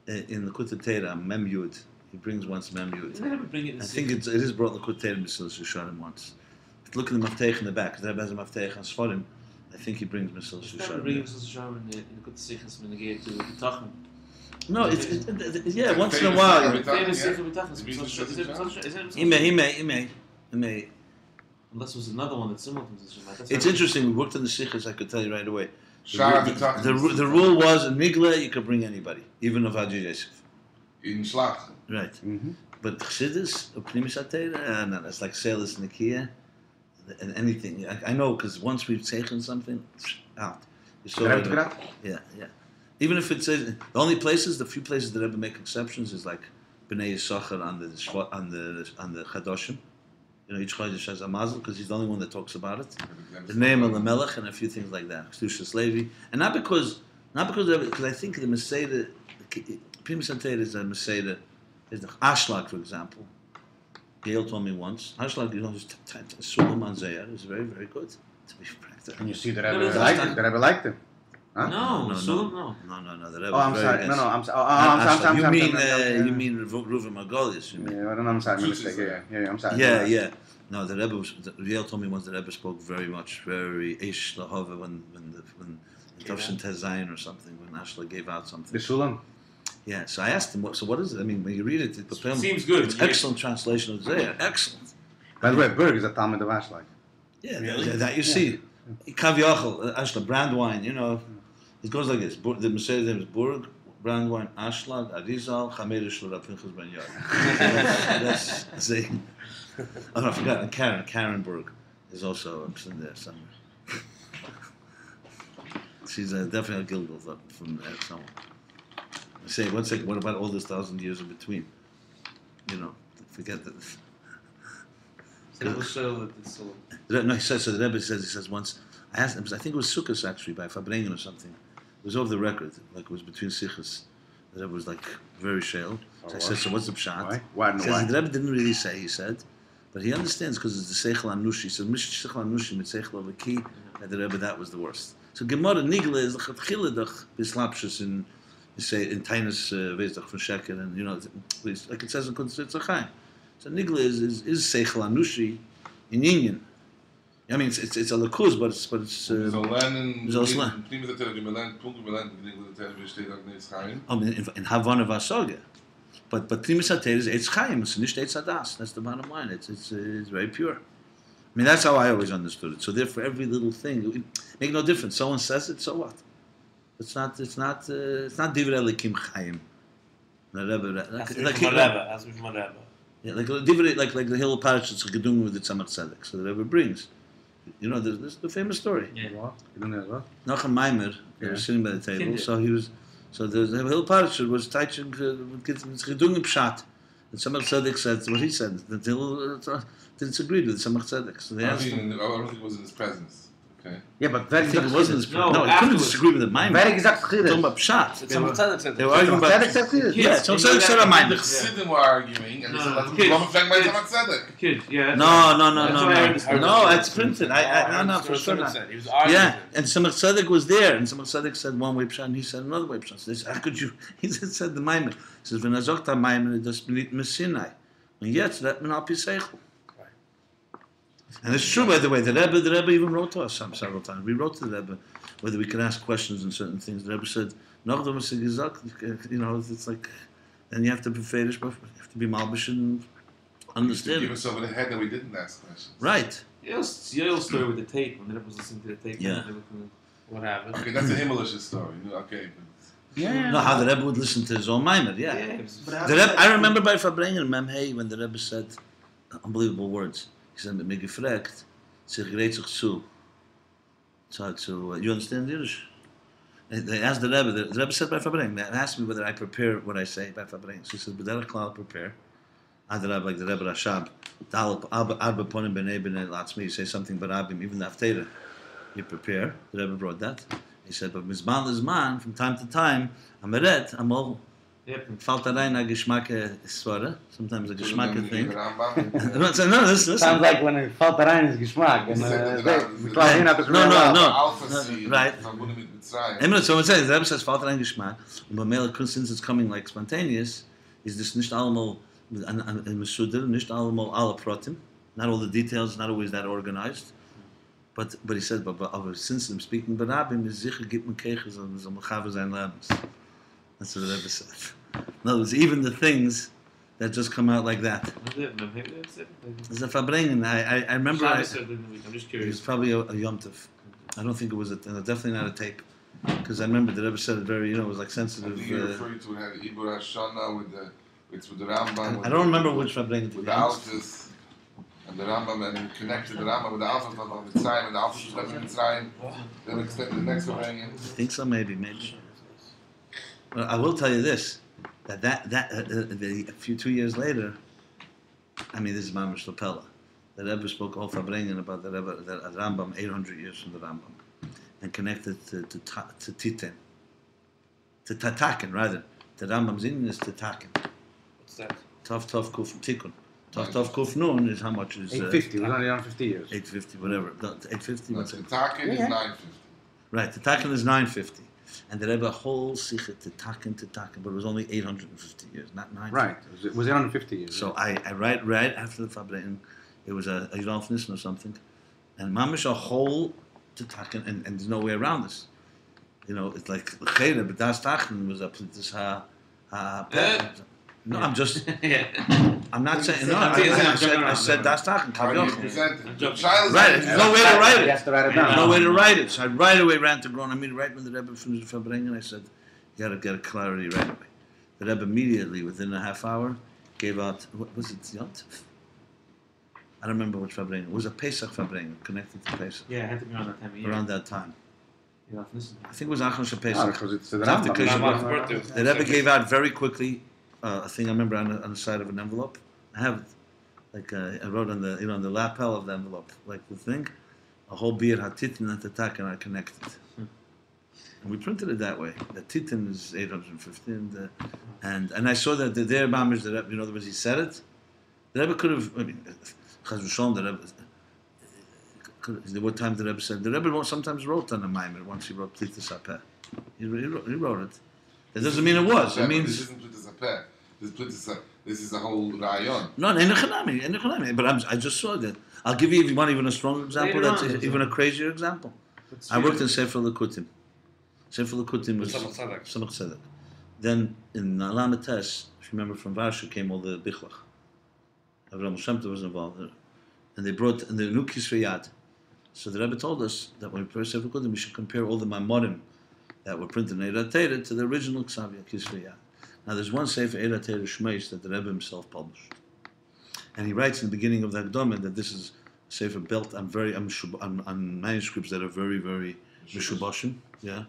in Lakuta Teira Mem Yud. He brings once Mem Yud. Didn't they ever bring it in I think it is brought Lakuta Teira Mesilas Yesharim once. Look at the Maftech in the back. The Rebbe has a Maftech on Sfarim. I think he brings Mesilas Didn't they ever bring Yesharim. it to Shara in the good sichas when they get to Bitachon? No, yeah. Once in a famous while. Arabic- Famous yeah. sichas Bitachon. The reason Is it's it Shara? He may. Unless it was another one that's similar to this. It's interesting. We worked on the Sikhs. I could tell you right away. Shara The B'tachlis. rule was in Migla you could bring anybody, even of Haji Yosef. In Shlach. Right. Mm-hmm. But Chassidus, Pnimis HaTeira, no, it's like Selis Nikia, and anything. I know because once we've taken something, out. So, yeah. Even if it says the few places that ever make exceptions is like Bnei Yisachar on the Chadoshim. Each Chodesh has a mazel because he's the only one that talks about it. The name of the Melech and a few things like that. Kedushas Levi, and not because I think the Maseda, Pnimis HaTeira is a Maseda. Is the Ashlag, for example, Gail told me once. Ashlag, his Sulam on Zayar is very, very good. To be practical. And you see the No, Rebbe no, liked that's him. The Rebbe liked him. Huh? No, Sulam, no. No. The Rebbe Oh, I'm was very sorry. No, against- I'm sorry. Not I'm Ashlag. You mean Reuven Margolius? You mean? Yeah, I don't know. I'm sorry. My Truth is mistake. Yeah, I'm sorry. Yeah. No, the Rebbe was. Gail told me once the Rebbe spoke very Eish Lahova when Tavshin Tezayin or something when Ashlag gave out The something. Sulam. Yeah, so I asked him, what is it? I mean, when you read it, Seems good. It's excellent translation of Zayar. Excellent. By the way, Berg is a Talmud of Ashlag. Yeah, Really? that you see. Kavyachal, Ashlag, brand wine, it goes like this. The Mercedes name is Burg, brand wine, Ashlag, Arizal, Chamerish, Rav Pinchas Ben Yair. That's the. Oh, no, I forgot. And Karen Berg is also in there somewhere. She's definitely a Gilgal from somewhere. I say, one second, what about all this 1,000 years in between? Forget that. It will show that it's Sulam. No, he says once, I asked him, I think it was Sukkot actually, by Fabrengen or something. It was over the record, like it was between Sichos. The Rebbe was like very shale. So I said, so what's the pshat? Why? He says, the Rebbe didn't really say, he said, but he understands because it's the Seichel Anushi. He said, Mish Seichel Anushi mit Seichel Avaki, and the Rebbe, that was the worst. So Gemara Nigla is the Chatchiledach, Bislapshus in, you say, in Tainus Vezdach from Sheker, and like it says in Kuntz Tzachayim. So Nigla is Seichel Anushi in Union. I mean, it's a lakuz, but it's. So lernen, wir sollen lernen. Prima ist natürlich, wir lernen, Punkt, wir lernen, wie steht auch nicht Chaim. In Havana Vasoga. But Primus Hater is Eitz Chaim, it's not Eitz Hadas. That's the bottom line. It's very pure. I mean, that's how I always understood it. So therefore, every little thing, it make no difference. Someone says it, so what? It's not Divrei Elikim Chaim. Has to be from a Rebbe. Yeah, like the Hill Parish, it's a gedung with the Tzemach Tzedek. So the Rebbe brings. There's the famous story. Yeah. What? You don't know what? Nachum Maimer, they were sitting by the table, so the Hill Parish was teaching gedung in Pshat. And Tzemach Tzedek said what he said. The Hill disagreed with Tzemach Tzedek. So they I asked him. don't think it was in his presence. Okay. Yeah, but I very think it wasn't his. No, No, he couldn't afterwards. disagree with the Maimer. Very exact Talking about Pshat. It's Tzemach Tzedek said They were that. arguing about. Tzedek said clear. Yeah, Tzemach Tzedek said a The Maimer. Chassidim were arguing, and they No, said, no, let's kids. go back by Kids. Tzemach Tzedek. Kid, yeah. No, it's printed. No, for sure not. He was arguing. Yeah, and Tzemach Tzedek was there, and Tzemach Tzedek said one way pshat, and he said another way pshat. So they said, how could you? He said the Maimer. He says, "When azokta Maimer, das benit mesinai, and yet that men al piseichel." And it's true, by the way. The Rebbe even wrote to us several times. We wrote to the Rebbe whether we could ask questions on certain things. The Rebbe said, "No, it's like, then you have to be fedish, but you have to be malbish and understand Give it." us over the head that we didn't ask questions. Right. Yael's story with the tape, when the Rebbe was listening to the tape. Yeah. and they were looking at what happened. Okay, that's a Himmelish story. Okay, No, how the Rebbe would listen to his own Maimer. Yeah. it was- The Rebbe, I remember by Fabrengen Memhei when the Rebbe said unbelievable words. He said, "Mir gefragt, sich gerät sich zu." So, you understand Yiddish? They asked the Rebbe said by Fabrengen, they asked me whether I prepare what I say by Fabrengen. So he said, "B'derech klal prepare." The Rebbe, like the Rebbe Rashab, Arba Ponim B'nei B'nei Latzmi, you say something Barabim, even the Haftarah, you prepare. The Rebbe brought that. He said, but Mizman Lizman, from time to time, Ameret, Amol, Yep. falt rein a Geschmacke Svara, sometimes a Geschmacke thing. Rambam. No, listen. Sounds like when it felt rein is geschmack. And No. Alpha seed. Right. Verbunden mit Mitzrayim. Emel, so it says, the Rebbe says, falt rein Geschmack, and by Mele, since it's coming like spontaneous, is this nicht allemal in Mesuder, nicht allemal alle Protim, not all the details, not always that organized. But he said, but since I'm speaking Barabim, is sicher gibt man Keiches und so Mechaber sein Lebens. That's what the Rebbe said. In other words, even the things that just come out like that. It's a Fabrengen. I remember. I'm just It was curious. probably a Yom Tov. I don't think it was definitely not a tape. Because I remember the Rebbe said it very, it was like I sensitive. think you're referring to had Ibur Hashana with the Rambam. I don't remember which Fabrengen to With be the honest. Alphas and the Rambam, and connected the Rambam with the Alphas of Mitzrayim, and the Alphas was left in Mitzrayim. Then extended the next Fabrengen. I think so, maybe. Well, I will tell you this: a few 2 years later, I mean, this is Mamash Lapella. The Rebbe spoke all Fabrengen about the Rambam 800 years from the Rambam, and connected to Titen, to Tataken rather. The Rambam's Indian is Tataken. What's that? Tough kuf tikkun. Tov Kuf Nun is how much is 850. It was only on 50 years. 850, whatever. 850. That's What's it? Takin is Yeah. 950. Right, the Takin is 950, and the Rebbe whole Sikha to Takin, but it was only 850 years, not 950. Right. It was 850 years. So I write right after the Fabrein, it was a Yudalf Nissen or something, and Mamish a whole to Takin, and there's no way around this. You know, it's like Cheder, but Das Takin was up to this no, I'm just. Yeah. I'm not saying. No, I said Das Takin. How do you Kavioch. present it? I'm joking. Shiloh's Right, like- there's no way to write He it. has to write it There's down. no way to write it. So I right away ran to Gron Amir right when the Rebbe finished the Fabrengen. I said, you got to get a clarity right away. The Rebbe immediately, within a half hour, gave out, what was it, Yont? I don't remember which Fabrengen. It was a Pesach Fabrengen, connected to Pesach, Yeah, it had to be around that time of year. around that time. You know, listen. I think it was Achon No, Pesach. because it's the It's after Rambam. Kisha Rambam's B'Rach. birthday. The Rebbe gave out very quickly a thing I remember on the side of an envelope. I have it. Like I wrote on the on the lapel of the envelope, like the thing, a whole beer hatitin and tatak are connected, and we printed it that way. The titin is 850, and I saw that the there mamish the Rebbe, in other words, he said it. The Rebbe could have. I mean, Chaz v'Shalom, the Rebbe. There were times the Rebbe said the Rebbe sometimes wrote on a mimer once he wrote Plitas Apeh. He wrote it. That doesn't mean it was. It This means isn't Plitas Apeh. This is a whole rayon. no, but I just saw that. I'll give you, if you want, even a stronger example. Later That's on, even a crazier example. I worked in Sefer Lekutim. Sefer Lekutim was Samach Tzedek. Samach Tzedek. Then in Alamates, if you remember, from Varsha came all the Bichlach. Avraham Shem Tov was involved there. And they brought in the new Kisvei Yad. So the Rebbe told us that when we prepare Sefer Lekutim, we should compare all the Maimorim that were printed in Eirat Torah to the original Ksavia Kisvei Yad. Now there's one Sefer Eirat Torah Shmeish that the Rebbe himself published. And he writes in the beginning of the Hakdama that this is a Sefer built on on manuscripts that are very, very Mishubashim. Yeah.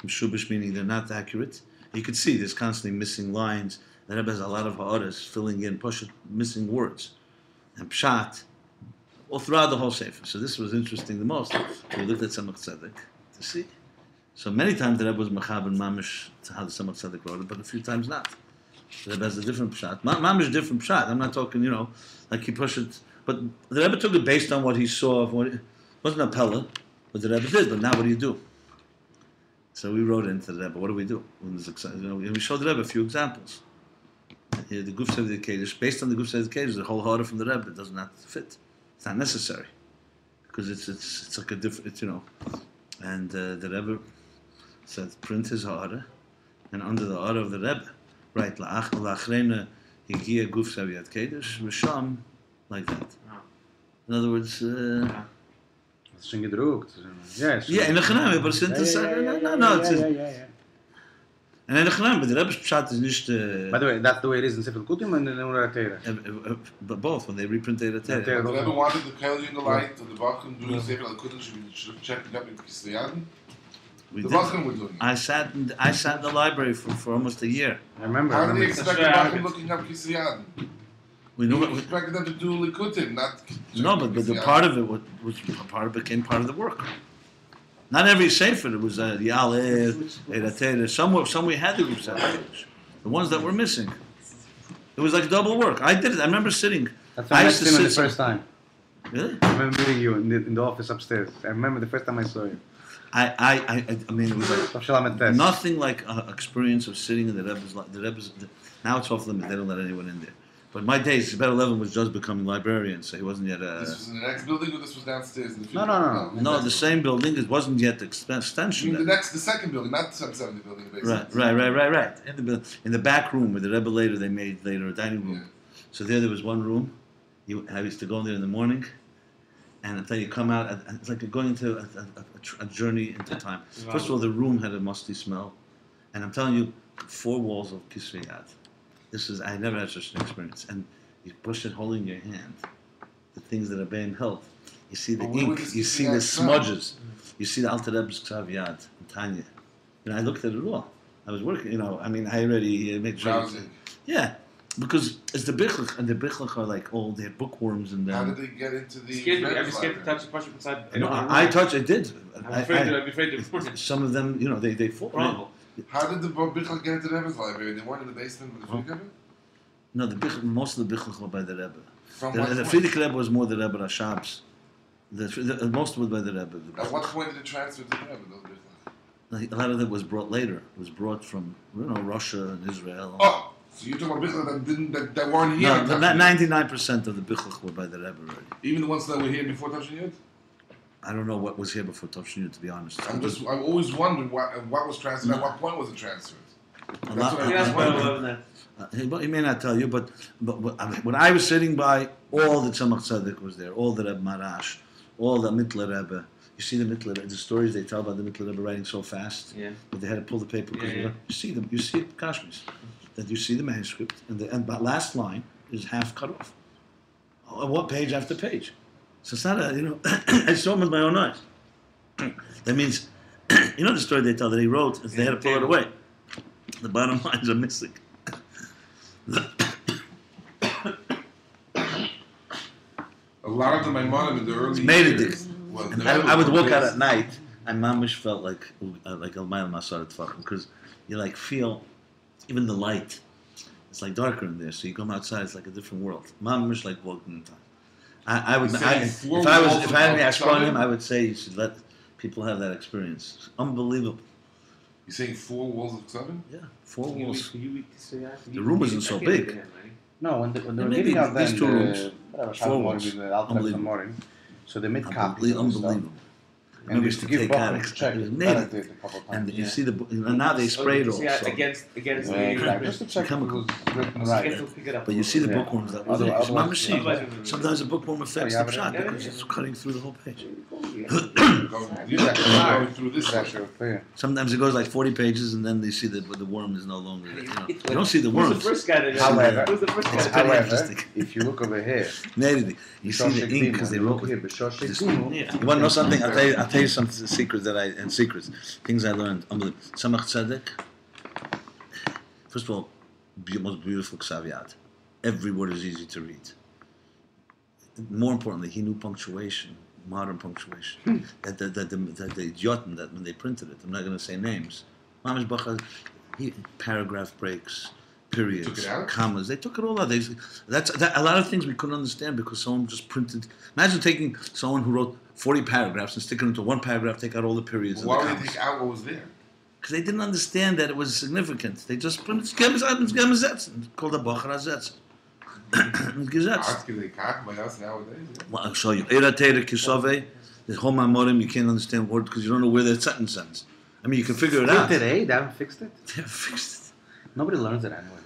Mishubash meaning they're not accurate. You could see there's constantly missing lines. The Rebbe has a lot of ha'aras filling in, missing words. And Pshat, all throughout the whole Sefer. So this was interesting the most. We looked at Samach Tzedek to see. So many times the Rebbe was Machab and Mamish to how the Samach Tzedek wrote it, but a few times not. The Rebbe has a different Pshat. Mamish different Pshat. I'm not talking, like he pushed it. But the Rebbe took it based on what he saw. It wasn't a Pella, but the Rebbe did. But now what do you do? So we wrote into the Rebbe, what do we do? And we showed the Rebbe a few examples. Here, the Guf Seder Kedesh, based on the Guf Seder Kedesh, the whole Hara from the Rebbe does not fit. It's not necessary. Because it's like a different, And the Rebbe said, print his Hara, and under the Hara of the Rebbe, write, La'achrena Higia Guf Seder Kedesh, V'sham, like that. In other words, Het is schon gedruckt. Yes. yeah, in the Chanami, but it's interesting. No, it's and in the Chanami, but the Rebbe's Pshat is nicht. By the way, that's the way it is in Sefer Kutim and in Eirat Torah. But both, when they reprint Eirat Torah. Yeah. The Rebbe wanted the Kelly in the light, and the Bachman doing Sefer Lekutim should have checked it up in Kisvei Yad. We The did. Bachman were doing it. I sat in the library for almost a year. I remember. How did they expect the That's Bachman right. looking up Kisvei Yad? We knew You it. expected them to do Lekutim, not No, but the part of it became part of the work. Not every sefer. It was the Aleh, Eirat Torah. Some we had the group sefer. The ones that were missing. It was like double work. I did it. I remember sitting. That's when I used met to him the sit- first time. Really? I remember meeting you in the office upstairs. I remember the first time I saw you. I mean, it was like Rav Shalom at Tess. nothing like experience of sitting in the Rebbe's. Now it's off limits. They don't let anyone in there. But my days, Shabbat 11 was just becoming librarian, so he wasn't yet This was in the next building, or this was downstairs in the No, future? no. No, the same building. It wasn't yet the You extension. mean then. the second building, not the 770 building, basically. Right. In the back room where the Rebbe they made later a dining room. Yeah. So there was one room. I used to go in there in the morning, and until you come out, it's like you're going into a journey into time. First of all, the room had a musty smell, and I'm telling you, 4 walls of Kisvei Yad. I never had such an experience. And you push it holding your hand, the things that are being held. You see the Well, where would ink, this you Kisvei see Yad the from? smudges, you see the Alter Rebbe's Ksav Yad, and Tanya. I looked at it all. I was working, I already made sure. Browsing. Yeah, because it's the Bichlach, and the Bichlach are like all, they had bookworms in How them. did they get into the... I'd be scared to touch the person inside. I did. I'm afraid to. Some of them, they fall. Rumble. How did the Bichel get into the Rebbe's library? They weren't in the basement with the food cupboard? No, most of the Bichlach were by the Rebbe. From The what point? Frierdiker Rebbe was more the Rebbe Rashab's. Most was by the Rebbe. At what point did it transfer to the Rebbe? Those Bichlach? A lot of it was brought later. It was brought from Russia and Israel. Oh, so you're talking about Bichlach that weren't here? No, in Tafshin Yud? 99% of the Bichlach were by the Rebbe already. Even the ones that were here before Tafshin Yud? I don't know what was here before Tafshin Yud, to be honest. I've always wondered what was transferred. At what point was it transferred? A That's lot- what I Yeah, was that's what wondering. I'm he may not tell you, but when I was sitting by, all the Tzemach Tzedek was there, all the Rebbe Marash, all the Mittler Rebbe. You see the Mittler Rebbe, the stories they tell about the Mittler Rebbe writing so fast Yeah. that they had to pull the paper. Because Yeah. You see them, you see it, Kashmis, that you see the manuscript, and the last line is half cut off. Oh, what page after page? So it's not I saw him with my own eyes. That means, the story they tell that he wrote is they had to pull it away. The bottom lines are missing. A lot of the Maimonim in the early Made it years. was And the I Rebbe would was walk out based- at night, and mamish felt like a mile masar tefachim, because you like feel even the light. It's like darker in there, so you come outside, it's like a different world. Mamish like walking in time. I would, You're I, saying if four I was, walls if of I had any Tefachim? Ashkonim, I would say you should let people have that experience. It's unbelievable. You're saying 4 walls of Ksavim? Yeah, 4 walls. The room isn't so big. No, when they were maybe giving out these then two the rooms, whatever, 4 Shalom walls. Morim, the Alter Unbelievable. Morim, so they made copies of the stuff. Unbelievable. And Remember, we used used to to give take Bachman out to check it. it. Bennett did a couple times. And you see the book, and now they spray it all. so- Against Yeah, the exactly. Just to check if it Chemical. was written So you right. get to pick it up. But you see the Yeah. bookworms that was there. Otherwise- Mama see, otherwise- sometimes the bookworm affects Oh, the yeah, shot but- because it's cutting through the whole page. Going through this It's way. actually clear. Sometimes it goes like 40 pages, and then you see that the worm is no longer there. You don't see the Who's worms. the first guy that However- Who's the first It's guy? pretty However, interesting. if you look over here, Neri, you see the Shoshik ink because Dimo, they you wrote look with here, B'Shoshik this. Dimo, Yeah. You want to know something? I'll tell you some secrets things I learned. Unbelievable. Tzemach Tzedek. First of all, most beautiful Ksaviyat. Every word is easy to read. More importantly, he knew punctuation, modern punctuation. that the Yotin, that when they printed it, I'm not going to say names. Mamish Bacha, paragraph breaks, periods, Took it out? commas. They took it all out. A lot of things we couldn't understand because someone just printed. Imagine taking someone who wrote 40 paragraphs and sticking it into one paragraph, take out all the periods Why and the would they commas. take out what was there? Because they didn't understand that it was significant. They just printed Gemesetz and called it Bachar Azetz. Gesetz. Art can they cut by us nowadays? Well, I'll show you. Eira Teira Kisove, the whole Mamorim, you can't understand word because you don't know where the sentence ends. I mean, you can figure it out. Did they? They haven't fixed it? They fixed Nobody learns it anyway.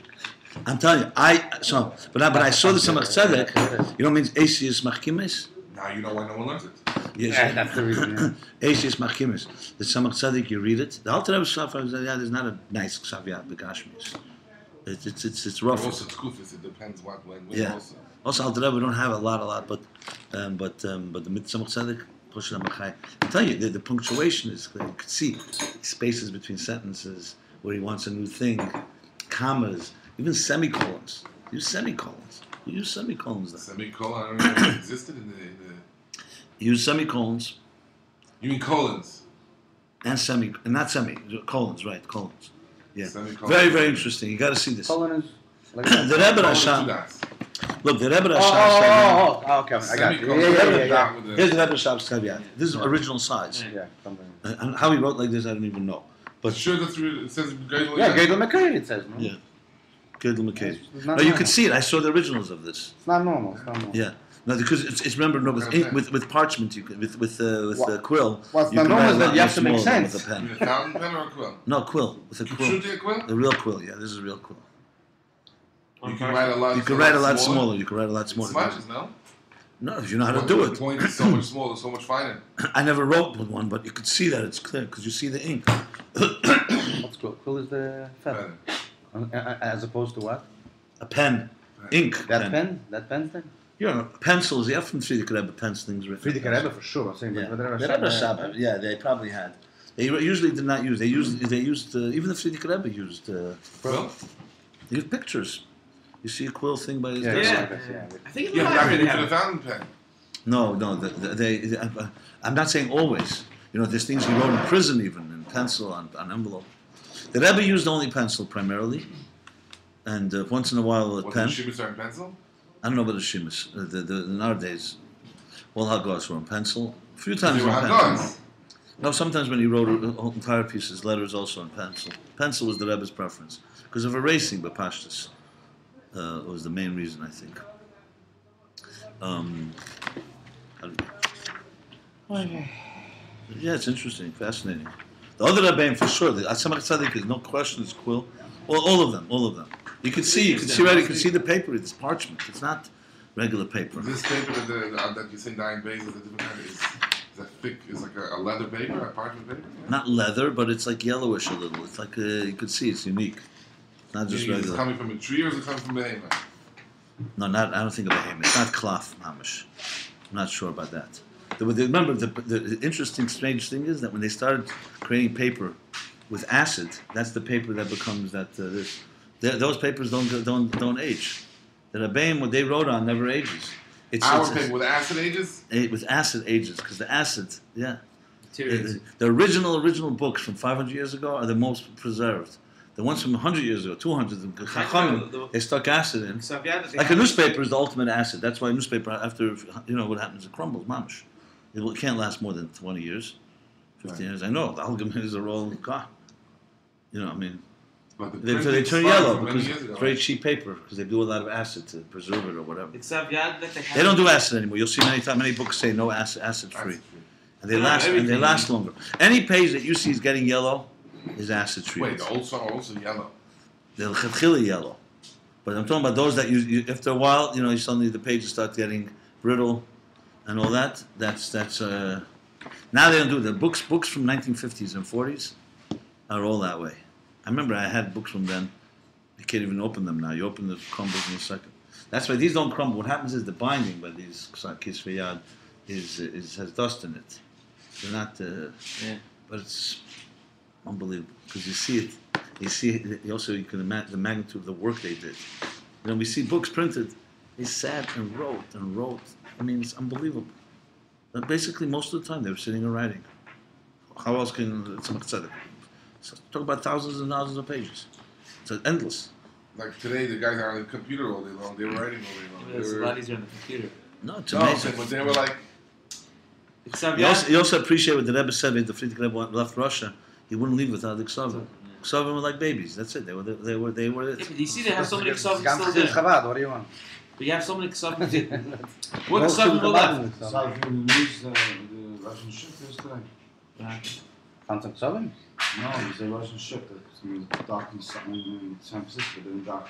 it. I'm telling you, but I saw the Tzemach Tzedek. You know what it means? Asius Machkimes. Now you know why no one learns it. Yes. That's the reason. Yeah. Asius Machkimes. The Tzemach Tzedek, you read it. The Alter Rebbe Shafar is not a nice Ksaviyat Begashmis. It's rough. Also, Tkufis, it depends what language Yeah. also. Also, Alter Rebbe, we don't have a lot, but the Tzemach Tzedek, Poshet HaMachai. I tell you, the punctuation is clear. You can see spaces between sentences where he wants a new thing, commas, even semicolons. Use semicolons. You use semicolons then. Semicolon, I don't know if it existed in the. Use semicolons You mean colons? and colons, right? Colons. Yeah. Semicolon. Very, very interesting. You got to see this. Colon is like The that. Rebbe Colon is two Rashab. dots. Look, the Rebbe Rashab. Oh, okay. I got it. Semicolon. Yeah. With the- Here's the Rebbe Rashab's caveat. This is original size. Yeah, something. And how he wrote like this, I don't even know. But sure, that's real. It says Gadol. Yeah, Gadol McCain, it says, no? Yeah. Gadol McCabe. It's No, not you normal. could see it. I saw the originals of this. It's not normal. It's not normal. Yeah. No, because it's remember no, with ink, with parchment you can with quill. What's you not can normal write is a that lot you have to more make smaller than sense. With a You mean pen. a fountain pen or a quill? No quill with a You quill. should take a quill? The real quill. Yeah, this is a real quill. You can write a lot. You can write a lot smaller. You can write a lot It smaller. smudges, no? No, if you know how to do The it. point is so much smaller, so much finer. I never wrote with one, but you could see that it's clear because you see the ink. What's quill? Quill is the feather. As opposed to what? A pen, ink. That pen? That pen's then? You know, pencils. You often see the Rebbe pencilings written. Friedrich Rebbe for sure. I'm saying, Yeah, but the Rebbe Rebbe Shab- Shab, yeah, they probably had. They usually did not use. They used even the Friedrich Rebbe used. Quill? They used pictures. You see a quill thing by his Yeah, desk? yeah. I think it's Yeah, but not I mean, really for the have. fountain pen. No. I'm not saying always. You know, there's things he wrote in prison, even in pencil on envelope. The Rebbe used only pencil primarily, and once in a while a Was pen. the Shimas are in pencil? I don't know about the shimas. Nowadays, all Haggadas were in pencil. A few times They were in pencil. Haggadas. No, sometimes when he wrote entire pieces, letters also in pencil. Pencil was the Rebbe's preference because of erasing Bapashtas. Was the main reason, I think. Yeah, it's interesting, fascinating. The other Rebbeim for sure. The Atzamach Tzaddik is no question. It's quill. All of them. You can see right. You can see the paper. It's parchment. It's not regular paper. This paper that you say 9 bases, is a different kind. Is that thick? Is like a leather paper, a parchment paper? Not leather, but it's like yellowish a little. It's like you could see it's unique. It's not just Is it regular. coming from a tree or is it coming from a behemoth? No, not. I don't think of a ham. It's not cloth mamish. I'm not sure about that. Remember, the interesting, strange thing is that when they started creating paper with acid, that's the paper that becomes that. Those papers don't age. The Rebbeim, what they wrote on, never ages. Our paper with acid ages? With acid ages, because the acid, yeah. Deteriorates. The original books from 500 years ago are the most preserved. The ones from 100 years ago, 200, the Chachamim, they stuck acid in. Like a newspaper is the ultimate acid. That's why a newspaper, after, what happens, it crumbles, mamish. It can't last more than 20 years, 15 years. I know, the algamirs are all gone. But they turn yellow because it's very cheap paper, because they do a lot of acid to preserve it or whatever. They don't do acid anymore. You'll see many books say no acid free. And they last longer. Any page that you see is getting yellow is acid free. Wait, the old song are also yellow. They're chetchila yellow. But I'm talking about those that you after a while, you suddenly the pages start getting brittle and all that. That's now they don't do it. The books from 1950s and 40s are all that way. I remember I had books from then. You can't even open them now. You open the crumbles in a second. That's why these don't crumble. What happens is the binding by these kisvei yad has dust in it. They're not. But it's unbelievable because you see it. You see it, also you can imagine the magnitude of the work they did. We see books printed. They sat and wrote and wrote. I mean, it's unbelievable. But basically, most of the time they were sitting and writing. How else can Tzemach Tzedek? Talk about thousands and thousands of pages. It's endless. Like today, the guys are on the computer all day long. They were writing all day long. It's a lot easier on the computer. No, it's No, amazing. but they were like, You also appreciate what the Rebbe said when the Frierdiker Rebbe left Russia. He wouldn't leave without the Ksavim. Ksavim were like babies. That's it. They were. Yeah, but you see, they have so many Ksavim Ganz still viel there. Chabad, what do you want? But you have so many Ksavim. What Ksavim were left? Aside from the news, the Russian ship yesterday. Phantom Ksavim? No, it was a Russian ship that was docked in San Francisco, didn't dock.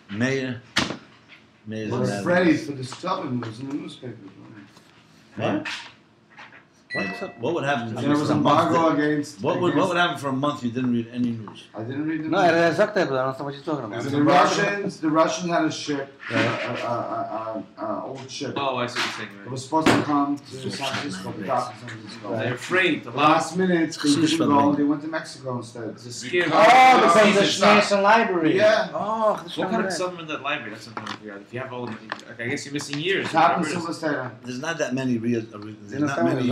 Mayor. They were afraid for the Ksavim, it was in the newspaper. What? What would happen if There was for a month? embargo against. What would happen for a month you didn't read any news? I didn't read the No, news. I sucked it, but I don't know what you're talking about. The Russians had a ship, old ship. Oh, I see what you're saying. It Right. was supposed to come to San Francisco, the dock in San Francisco. They're afraid. The Last minute, they didn't go, Chashush they went to Mexico instead. It's a scare. Oh, because Season the start. Schneesen Library. Yeah. Oh, What kind of Ksavim in that library? That's something to figure out. If you have all, I guess you're missing years. It happened Whatever it is. Silver There's not that many real. There's not many.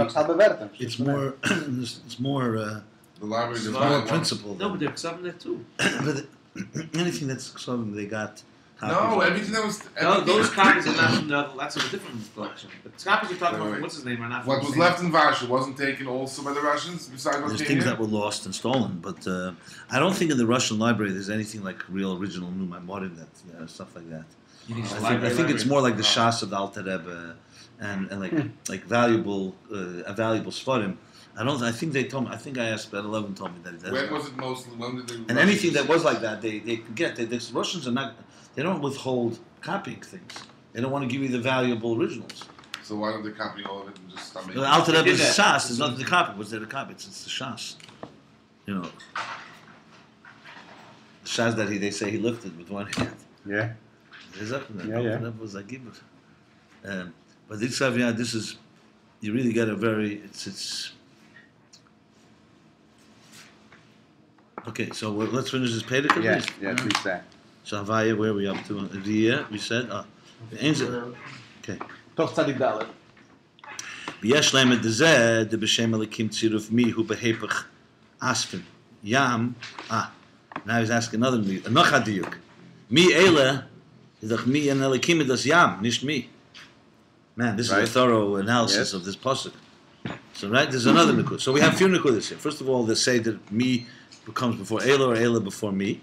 It's more. It's more. the library It's is more not Principle. No, but there's Ksavim there too. But anything that's something they got. No, everything that was. No, everything- those copies are not from that's a different collection. But the copies you're talking about Wait, from what's his name are not from What the was same- left in Varsha wasn't taken also by the Russians, besides what There's came things in? that were lost and stolen, but I don't think in the Russian library there's anything like real original new memorim that stuff like that. You need a I think it's more like the library. Shas of the Alter Rebbe and like valuable Sfarim. I think they told me. I think I asked. But 11 told me that. It When was it mostly? When did they? And anything that was like that, they could get. The Russians are not. They don't withhold copying things. They don't want to give you the valuable originals. So why don't they copy all of it and just stop making? The Alter They Rebbe's did that. Shas is not the copy. Was there the copy? It's the Shas. The Shas that they say he lifted with one hand. Yeah. Exactly. Yeah, yeah. That was like Gibber. But this Savia, this is, you really get a very, it's. Okay, so let's finish this Pedic at Yeah, least. yeah, please say. So Havaya, where are we up to? The we said, okay. Toch Tzadik Dalet. ויש להם את זה, בשם הליקים צירוף מי הוא בהיפך אספן. Yam, now he's asking another diuk. Me Eile is like me and Elikim das Yam, nicht me. Man, this is Right. a thorough analysis Yes. of this pasuk. So right, there's another nikud. So we have few nikudas here. First of all, they say that me comes before Eila or Eila before me,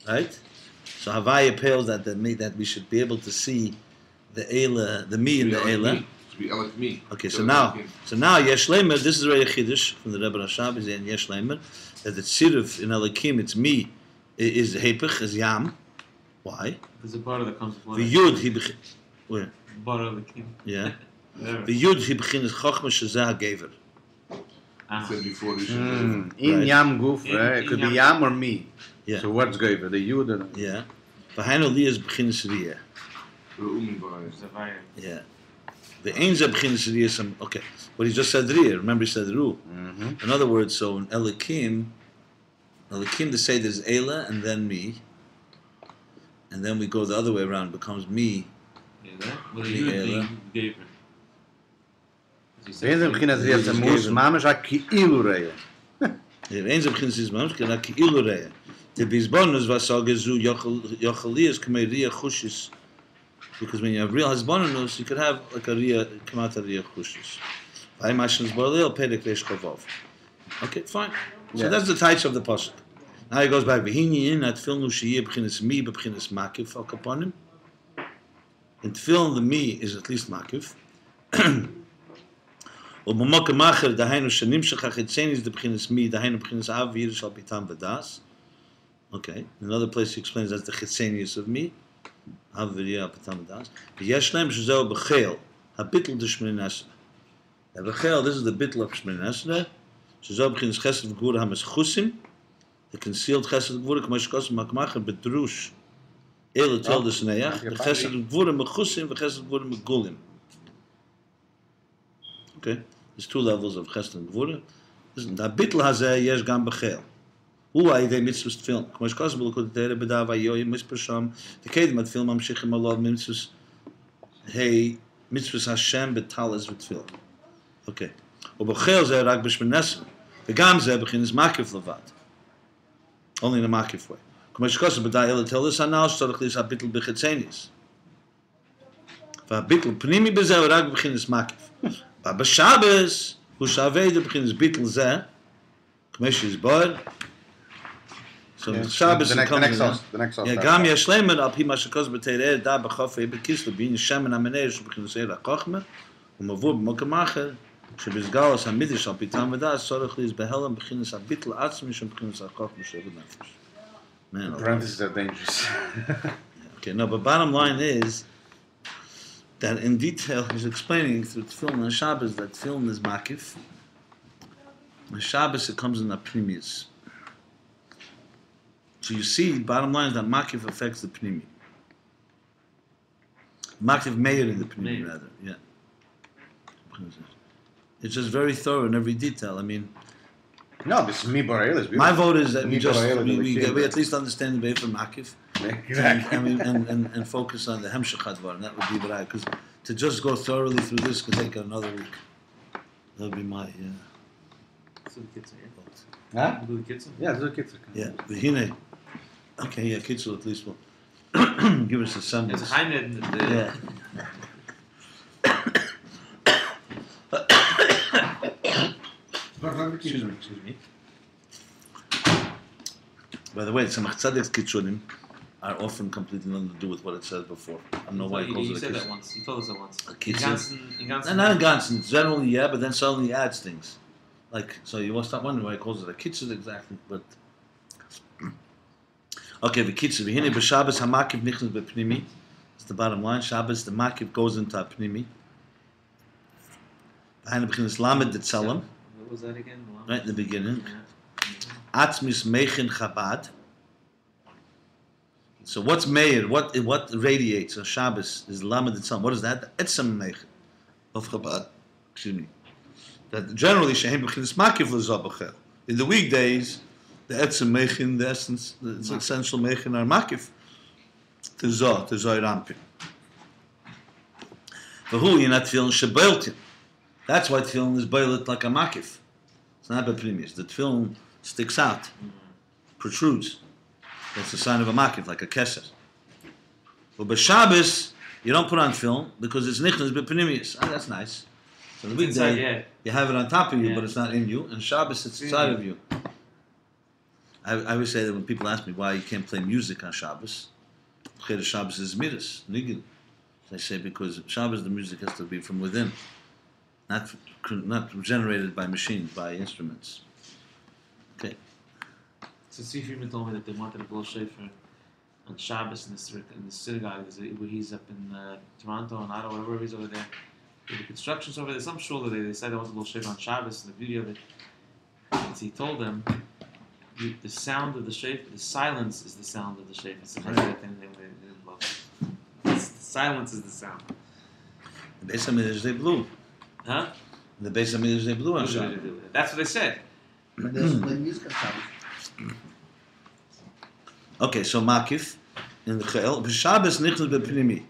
right? So Havaya pales that we should be able to see the Eila, the me in the Eila. It should be Elek me. Okay, so now Yesh Leimer, this is already a chiddush from the Rebbe Rashab, is in Yesh Leimer, that the tziruf in Elikim, it's me, is hepech, is yam. Why? There's a butter that comes before The that. yud he where? Butter of the king. Yeah. Whatever. The yud he begins chokhmah shezah gever. Ah. Said before they should In Right. Yam Guf, In- it in could be Yam. Yam or me. Yeah. So what's Gaiva? The Yud and Yeah. V'hainu li is begins riyah. the Umi Barai. There's a fire. Yeah. The Ainza begins riyah some. Okay. But he just said riyah. Remember he said ru. In other words, so in Elikim, to say there's Eila and then me, and then we go the other way around. It becomes me. Yeah, that? With a The youth Ela. being Gabriel. As you said, Wenn sie beginnen zu Jesus jetzt gave muss him- Mamisch a Ki'ilu Reya. The Ainza begins is mamish kana ki'ilu riyah. The bizbonus vasagezu yochalias k'mei riyah chushis. Because when you have real hasbonus, you could have like a riyah kamata riyah chushis. V'aymashin zbolil pedek reish chavov. Okay, fine. So Yeah. that's the title of the pasuk. Now he goes back. V'hini in at filnu sheyeh b'chinas mi b'chinas makif al kaponim. In tefillin, the me is at least makif. ובמוקם אחר, דהיינו שנמשך החיצייניס דבחינס מי, דהיינו בבחינס אב וירש על פיתם ודס. Okay, in another place he explains that's the chitzenius of me, אב וירש על פיתם ודס. ויש להם שזהו בחייל, הביטל דשמין עשרה. בחייל, this is the ביטל of שמין עשרה, שזהו בבחינס חסד וגבורה המסחוסים, the concealed חסד וגבורה, כמו שקוסם מקום אחר, בדרוש, אלה תל דסנייח, וחסד וגבורה מחוסים וחסד וגבורה מגולים. Okay? There's two levels of chesed and gvura. Listen, the bitl hazeh yesh gam b'chel. Hu ha'idei mitzvahs tefillin. K'mo shkos b'lukot tere b'dav ha'yoyim mitzvah sham. T'kedim ha'tefillin mamshichim alav mitzvahs hey mitzvahs Hashem b'talas v'tefillin. Okay. U'b'chel zeh rak b'shmenesem. V'gam zeh b'chinis makif levad. Only in a makif way. K'mo shkos b'da ila telis ha'nal sh'torach lis ha'bitl b'chitzenis. V'ha'bitl pnimi b'zeh rak b'chinis makif. But b'Shabbos, who shavei the b'chinas bitl zeh, k'mesh yizbar. So Yeah. Shabbos The it next comes in, sauce. The next sauce. yeah, gam yesh leimer al pi ma shekos b'teireh da b'chofei b'kisle b'yin shemen hamenei sheb'chinas eir ha'chochmeh u'mavur b'mokem acher שבסגלוס המידיש על פיתם ודעת צורך להזבהלם בחינת הביטל עצמי של בחינת החוכמה של הנפש. Man, Parentheses are dangerous. okay, no, but bottom line is that in detail he's explaining through Tefillin and Shabbos that Tefillin is makif. On Shabbos it comes in the pnimis. So you see, bottom line is that makif affects the pnimi. Makif meir in the pnimi Meir. rather, yeah. It's just very thorough in every detail. I mean, No, this is me Boreal is my vote is that we Me just Boreal is the kid. we at least understand the Be'er Makif. Exactly. And focus on the Hemshech Hadvar, and that would be right. Because to just go thoroughly through this could take another week. That would be my So the kids are here. vote. Huh? Do the kids are Yeah, those are kids. Yeah, V'hine. Okay, yeah, Kitzel at least will give us a It's semblance. a Hamed. Yeah. Excuse me. By the way, some Tzadik's Kitzunim are often completely nothing to do with what it says before. I don't know why he calls You it a said that Kitzel. once. You told us that once. A In Kitzel? In No, Gansen. not in Gansen. Generally, yeah, but then suddenly he adds things. Like, so you will start wondering why he calls it a Kitzel exactly, but... Okay, the Kitzel. V'hine b'Shabbos ha'makiv nichnas b'pnimi. That's the bottom line. Shabbos, the makiv goes into a pnimi. V'hine b'chinas lamed d'tzelem, What was that again? right in the beginning. Yeah. Atzmis meichin chabad. So what's meir? What radiates on Shabbos is lamed d'tzelem. What is that? The etzem meichin of Chabad. Excuse me. That generally shehem b'chinas makiv l'zabachel. In the weekdays, the etzem meichin, the essence, the essential meichin are makif. To rampin. V'hu you're not feeling shebeiltim. That's why tefillin is boiled like a makif. It's not beprimius. The tefillin sticks out, protrudes. That's a sign of a makif, like a keser. But by Shabbos, you don't put on film because it's nichnas b'pnimius. Ah, that's nice. So the It's inside, weekday, yeah. you have it on top of you, Yeah. but it's not in you. And Shabbos, it's inside of you. I always say that when people ask me why you can't play music on Shabbos, Cheder Shabbos is midas, nigel. I say because Shabbos, the music has to be from within, not generated by machines, by instruments. Okay. So Steve Friedman told me that they wanted to blow shofar on Shabbos in the synagogue where he's up in Toronto and Ottawa, wherever he's over there. The construction's over there. Some shul that they decided they want to blow shofar on Shabbos, and the beauty of it is he told them the sound of the shofar, the silence is the sound of the shofar. It's the thing they didn't blow. The silence is the sound. The Beis Hamidrash they blew. Huh? The Beis Hamidrash they blew on Shabbos. That's what they said. But they also play music on Shabbos. Okay, so Makif in the Chayil. Shabbos nichnas b'pnimi.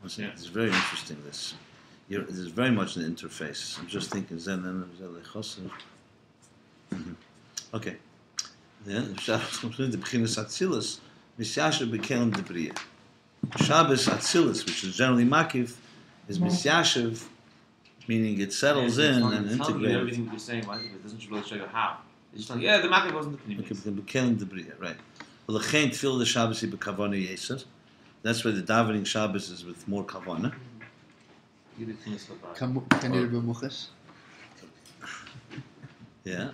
It's very interesting. This is very much an interface. I'm just thinking Zen and Chosser. Okay. Then Shabbos comes into Bechinas Atzilus. Misyashav b'kelim debriya. Shabbos Atzilus, which is generally Makif, is Misyashav, meaning it settles in and integrates. Everything that you're saying, right? It doesn't really show you how. It's just like, yeah, the Makif wasn't the Okay, Pnimis. b'kelim debriya, right? Well, the Chain Tefillah the Shabbos b'kavana yeser. That's why the davening Shabbos is with more kavana. You did Pnimis Chabad. Can you be muchas? Yeah.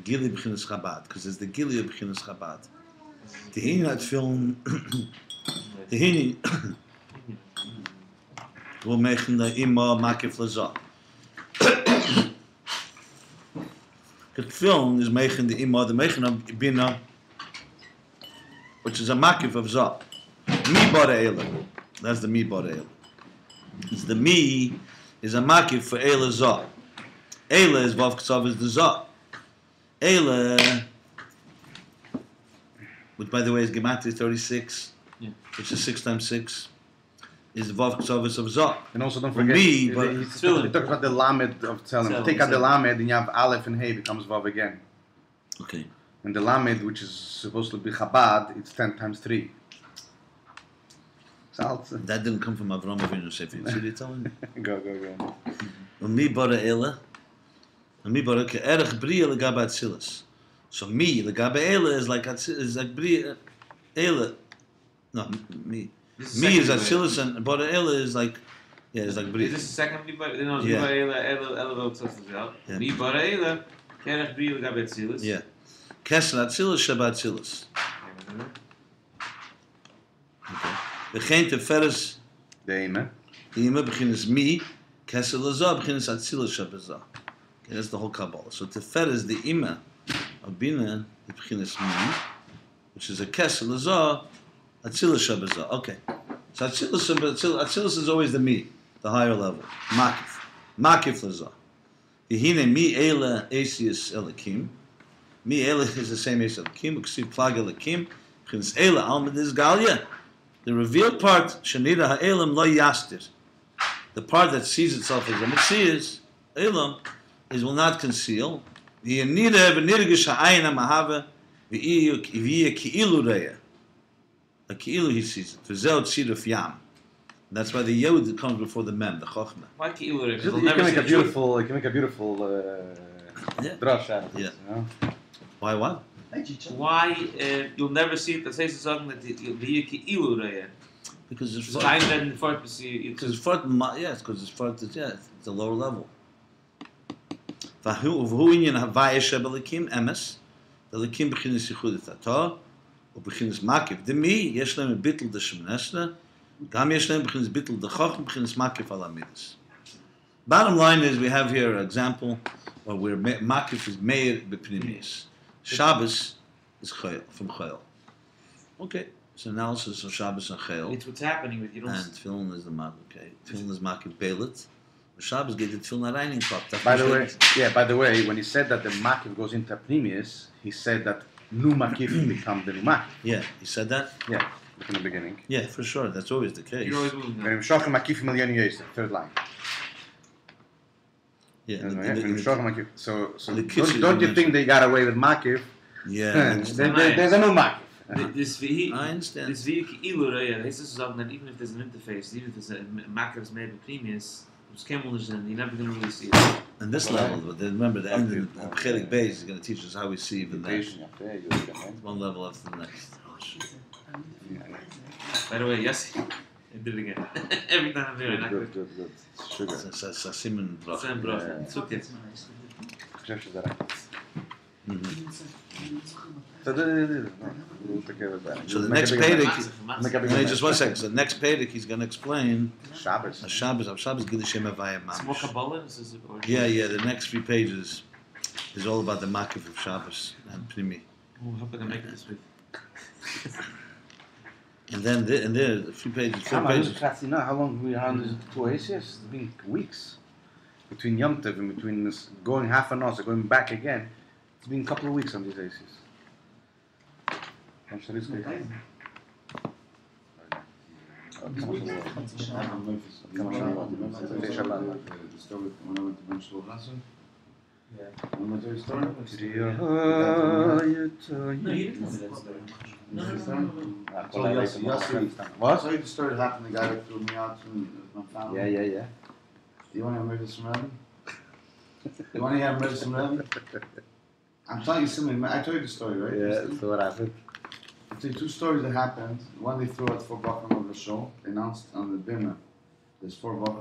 Gili b'chinas Chabad, because it's the Gili of b'chinas Chabad. Tehini had film. Tehini will make the ima makif lazah. The film is making the ima, the making of bina, which is a makif of zah. Mi bara eila. That's the mi bara eila. It's the mi is a makif for eila zah. Eila is vav ksav is the zah. Eila, which by the way is Gematria 36, Yeah. which is 6 times 6, is the vav ksav of zah. And also don't For forget, me, he but- talks about the lamed of Tzelem. Tzelem, Take out the Tzelem. lamed and you have aleph and hey becomes vav again. Okay. And the lamed, which is supposed to be Chabad, it's 10 times 3. So That didn't come from Avram Avinu Sefer. See what you're telling me? go. Mi bara eila. Mi bara ke'erech bria legaba atzilas. So mi legaba eila is like bria eila. No, mi. This is Mi is second atzilas and bara eila is like Is bria. this the second Mi Bara? No, Mi Yeah. Bara Eila, Ela V'Otzos as well. Yeah. Mi Bara Eila, Kerech Bri L'Gabet Tzilis. Yeah. Kesser atzilas Shabbat atzilas. Okay. V'chein teferes The amen. Yima b'chinas mi kesser lazah b'chinas atzilas Shabbat. Okay, that's the whole Kabbalah. So teferes the ima of bina b'chinas mi, which is a kesser lazah atzilas Shabbat. Okay. So atzilas is always the mi, the higher level. Makif. Makif lazah. Yehine mi eila asius elakim. Mi eila is the same as elakim. Uksiv plag elakim. B'chinas eila almad is galia. The revealed part, Shanida ha'elam lo yastir. The part that sees itself as a Metzias, elam, is will not conceal. V'yanida v'nirgish ha'ayin ha'mahava v'iyya ki'ilu reya. A ki'ilu he sees it. V'zeh tziruf yam. That's why the yod comes before the mem, the chochmah. Why Ki'ilu Rev? You They'll can never make see a the truth. beautiful, Yeah. drush out of it. Yeah. You know? Why what? Hey, Chicha. Why you'll never see it? That says something that you'll be Ki'ilu Reya. Because it's It's kind of in front to see. because it's far, yes, because it's far, it's a lower level. V'hu inyan havaya shebelikim emes, the likim b'chinas yichud etata, ובכינס מקיף. דמי, יש להם ביטל דשמנסנה, גם יש להם בכינס ביטל דחוכם, בכינס מקיף על המידס. Bottom line is, we have here an example where Makif is meir b'pnimis. Shabbos is chayil, from chayil. Okay, it's an analysis of Shabbos and chayil. It's what's happening with you don't. And Tefillin is the Makif, okay. Tefillin is Makif Beilit. Shabbos geht the Tefillin reinigen Kopf. By the way, when he said that the Makif goes into Pnimius, he said that Nu Makif become the Nu Makif. Yeah, he said that? Yeah, in the beginning. Yeah, for sure, that's always the case. You're always moving. When Shochem Makif Milyon Yosef, third line. Yeah, So the kids don't you mentioned. think they got away with Makif? Yeah, There's a new Makif. This wie I understand. this wie Ilura, ja, das ist sagen that even if there's an interface, even if there's a macros maybe previous, it's cameras and you're never going to really see it. And this level, but then remember, the end of the Chelik Beis is going to teach us how we see even that. One level after the next. By the way, yes, I did it again. Every time I'm doing it, Good. Sugar. It's a Simon Brach. Same bro. It's okay. חושב שזה רק. So So the next Pedic, just 1 second. So the next Pedic, he's going to explain Shabbos. Shabbos Giddushim Havayim It's more Mamish. Kabbalah. This is or Yeah. The next few pages is all about the Makif of Shabbos and Primi. Oh, how can I make it this week? And then there, a few pages, 4 pages. How long we on these 2 ACS? It's been weeks. Between Yom Tov and between this going half an hour, so going back again. It's been a couple of weeks on these ACS. I don't know if it's the story when I went to Ben Shlomo Chassid. When I tell you the story? No, you didn't tell me that story. No. I What? told you the story that happened. The guy that threw me out from my family. Yeah. Do you want to hear Moses from Rebbe? You want to hear Moses from Rebbe? I'm telling you something. I told you the story, right? Yeah, so what happened? I'll tell you 2 stories that happened. One they threw at 4 o'clock of the show. They announced on the dinner. There's 4 o'clock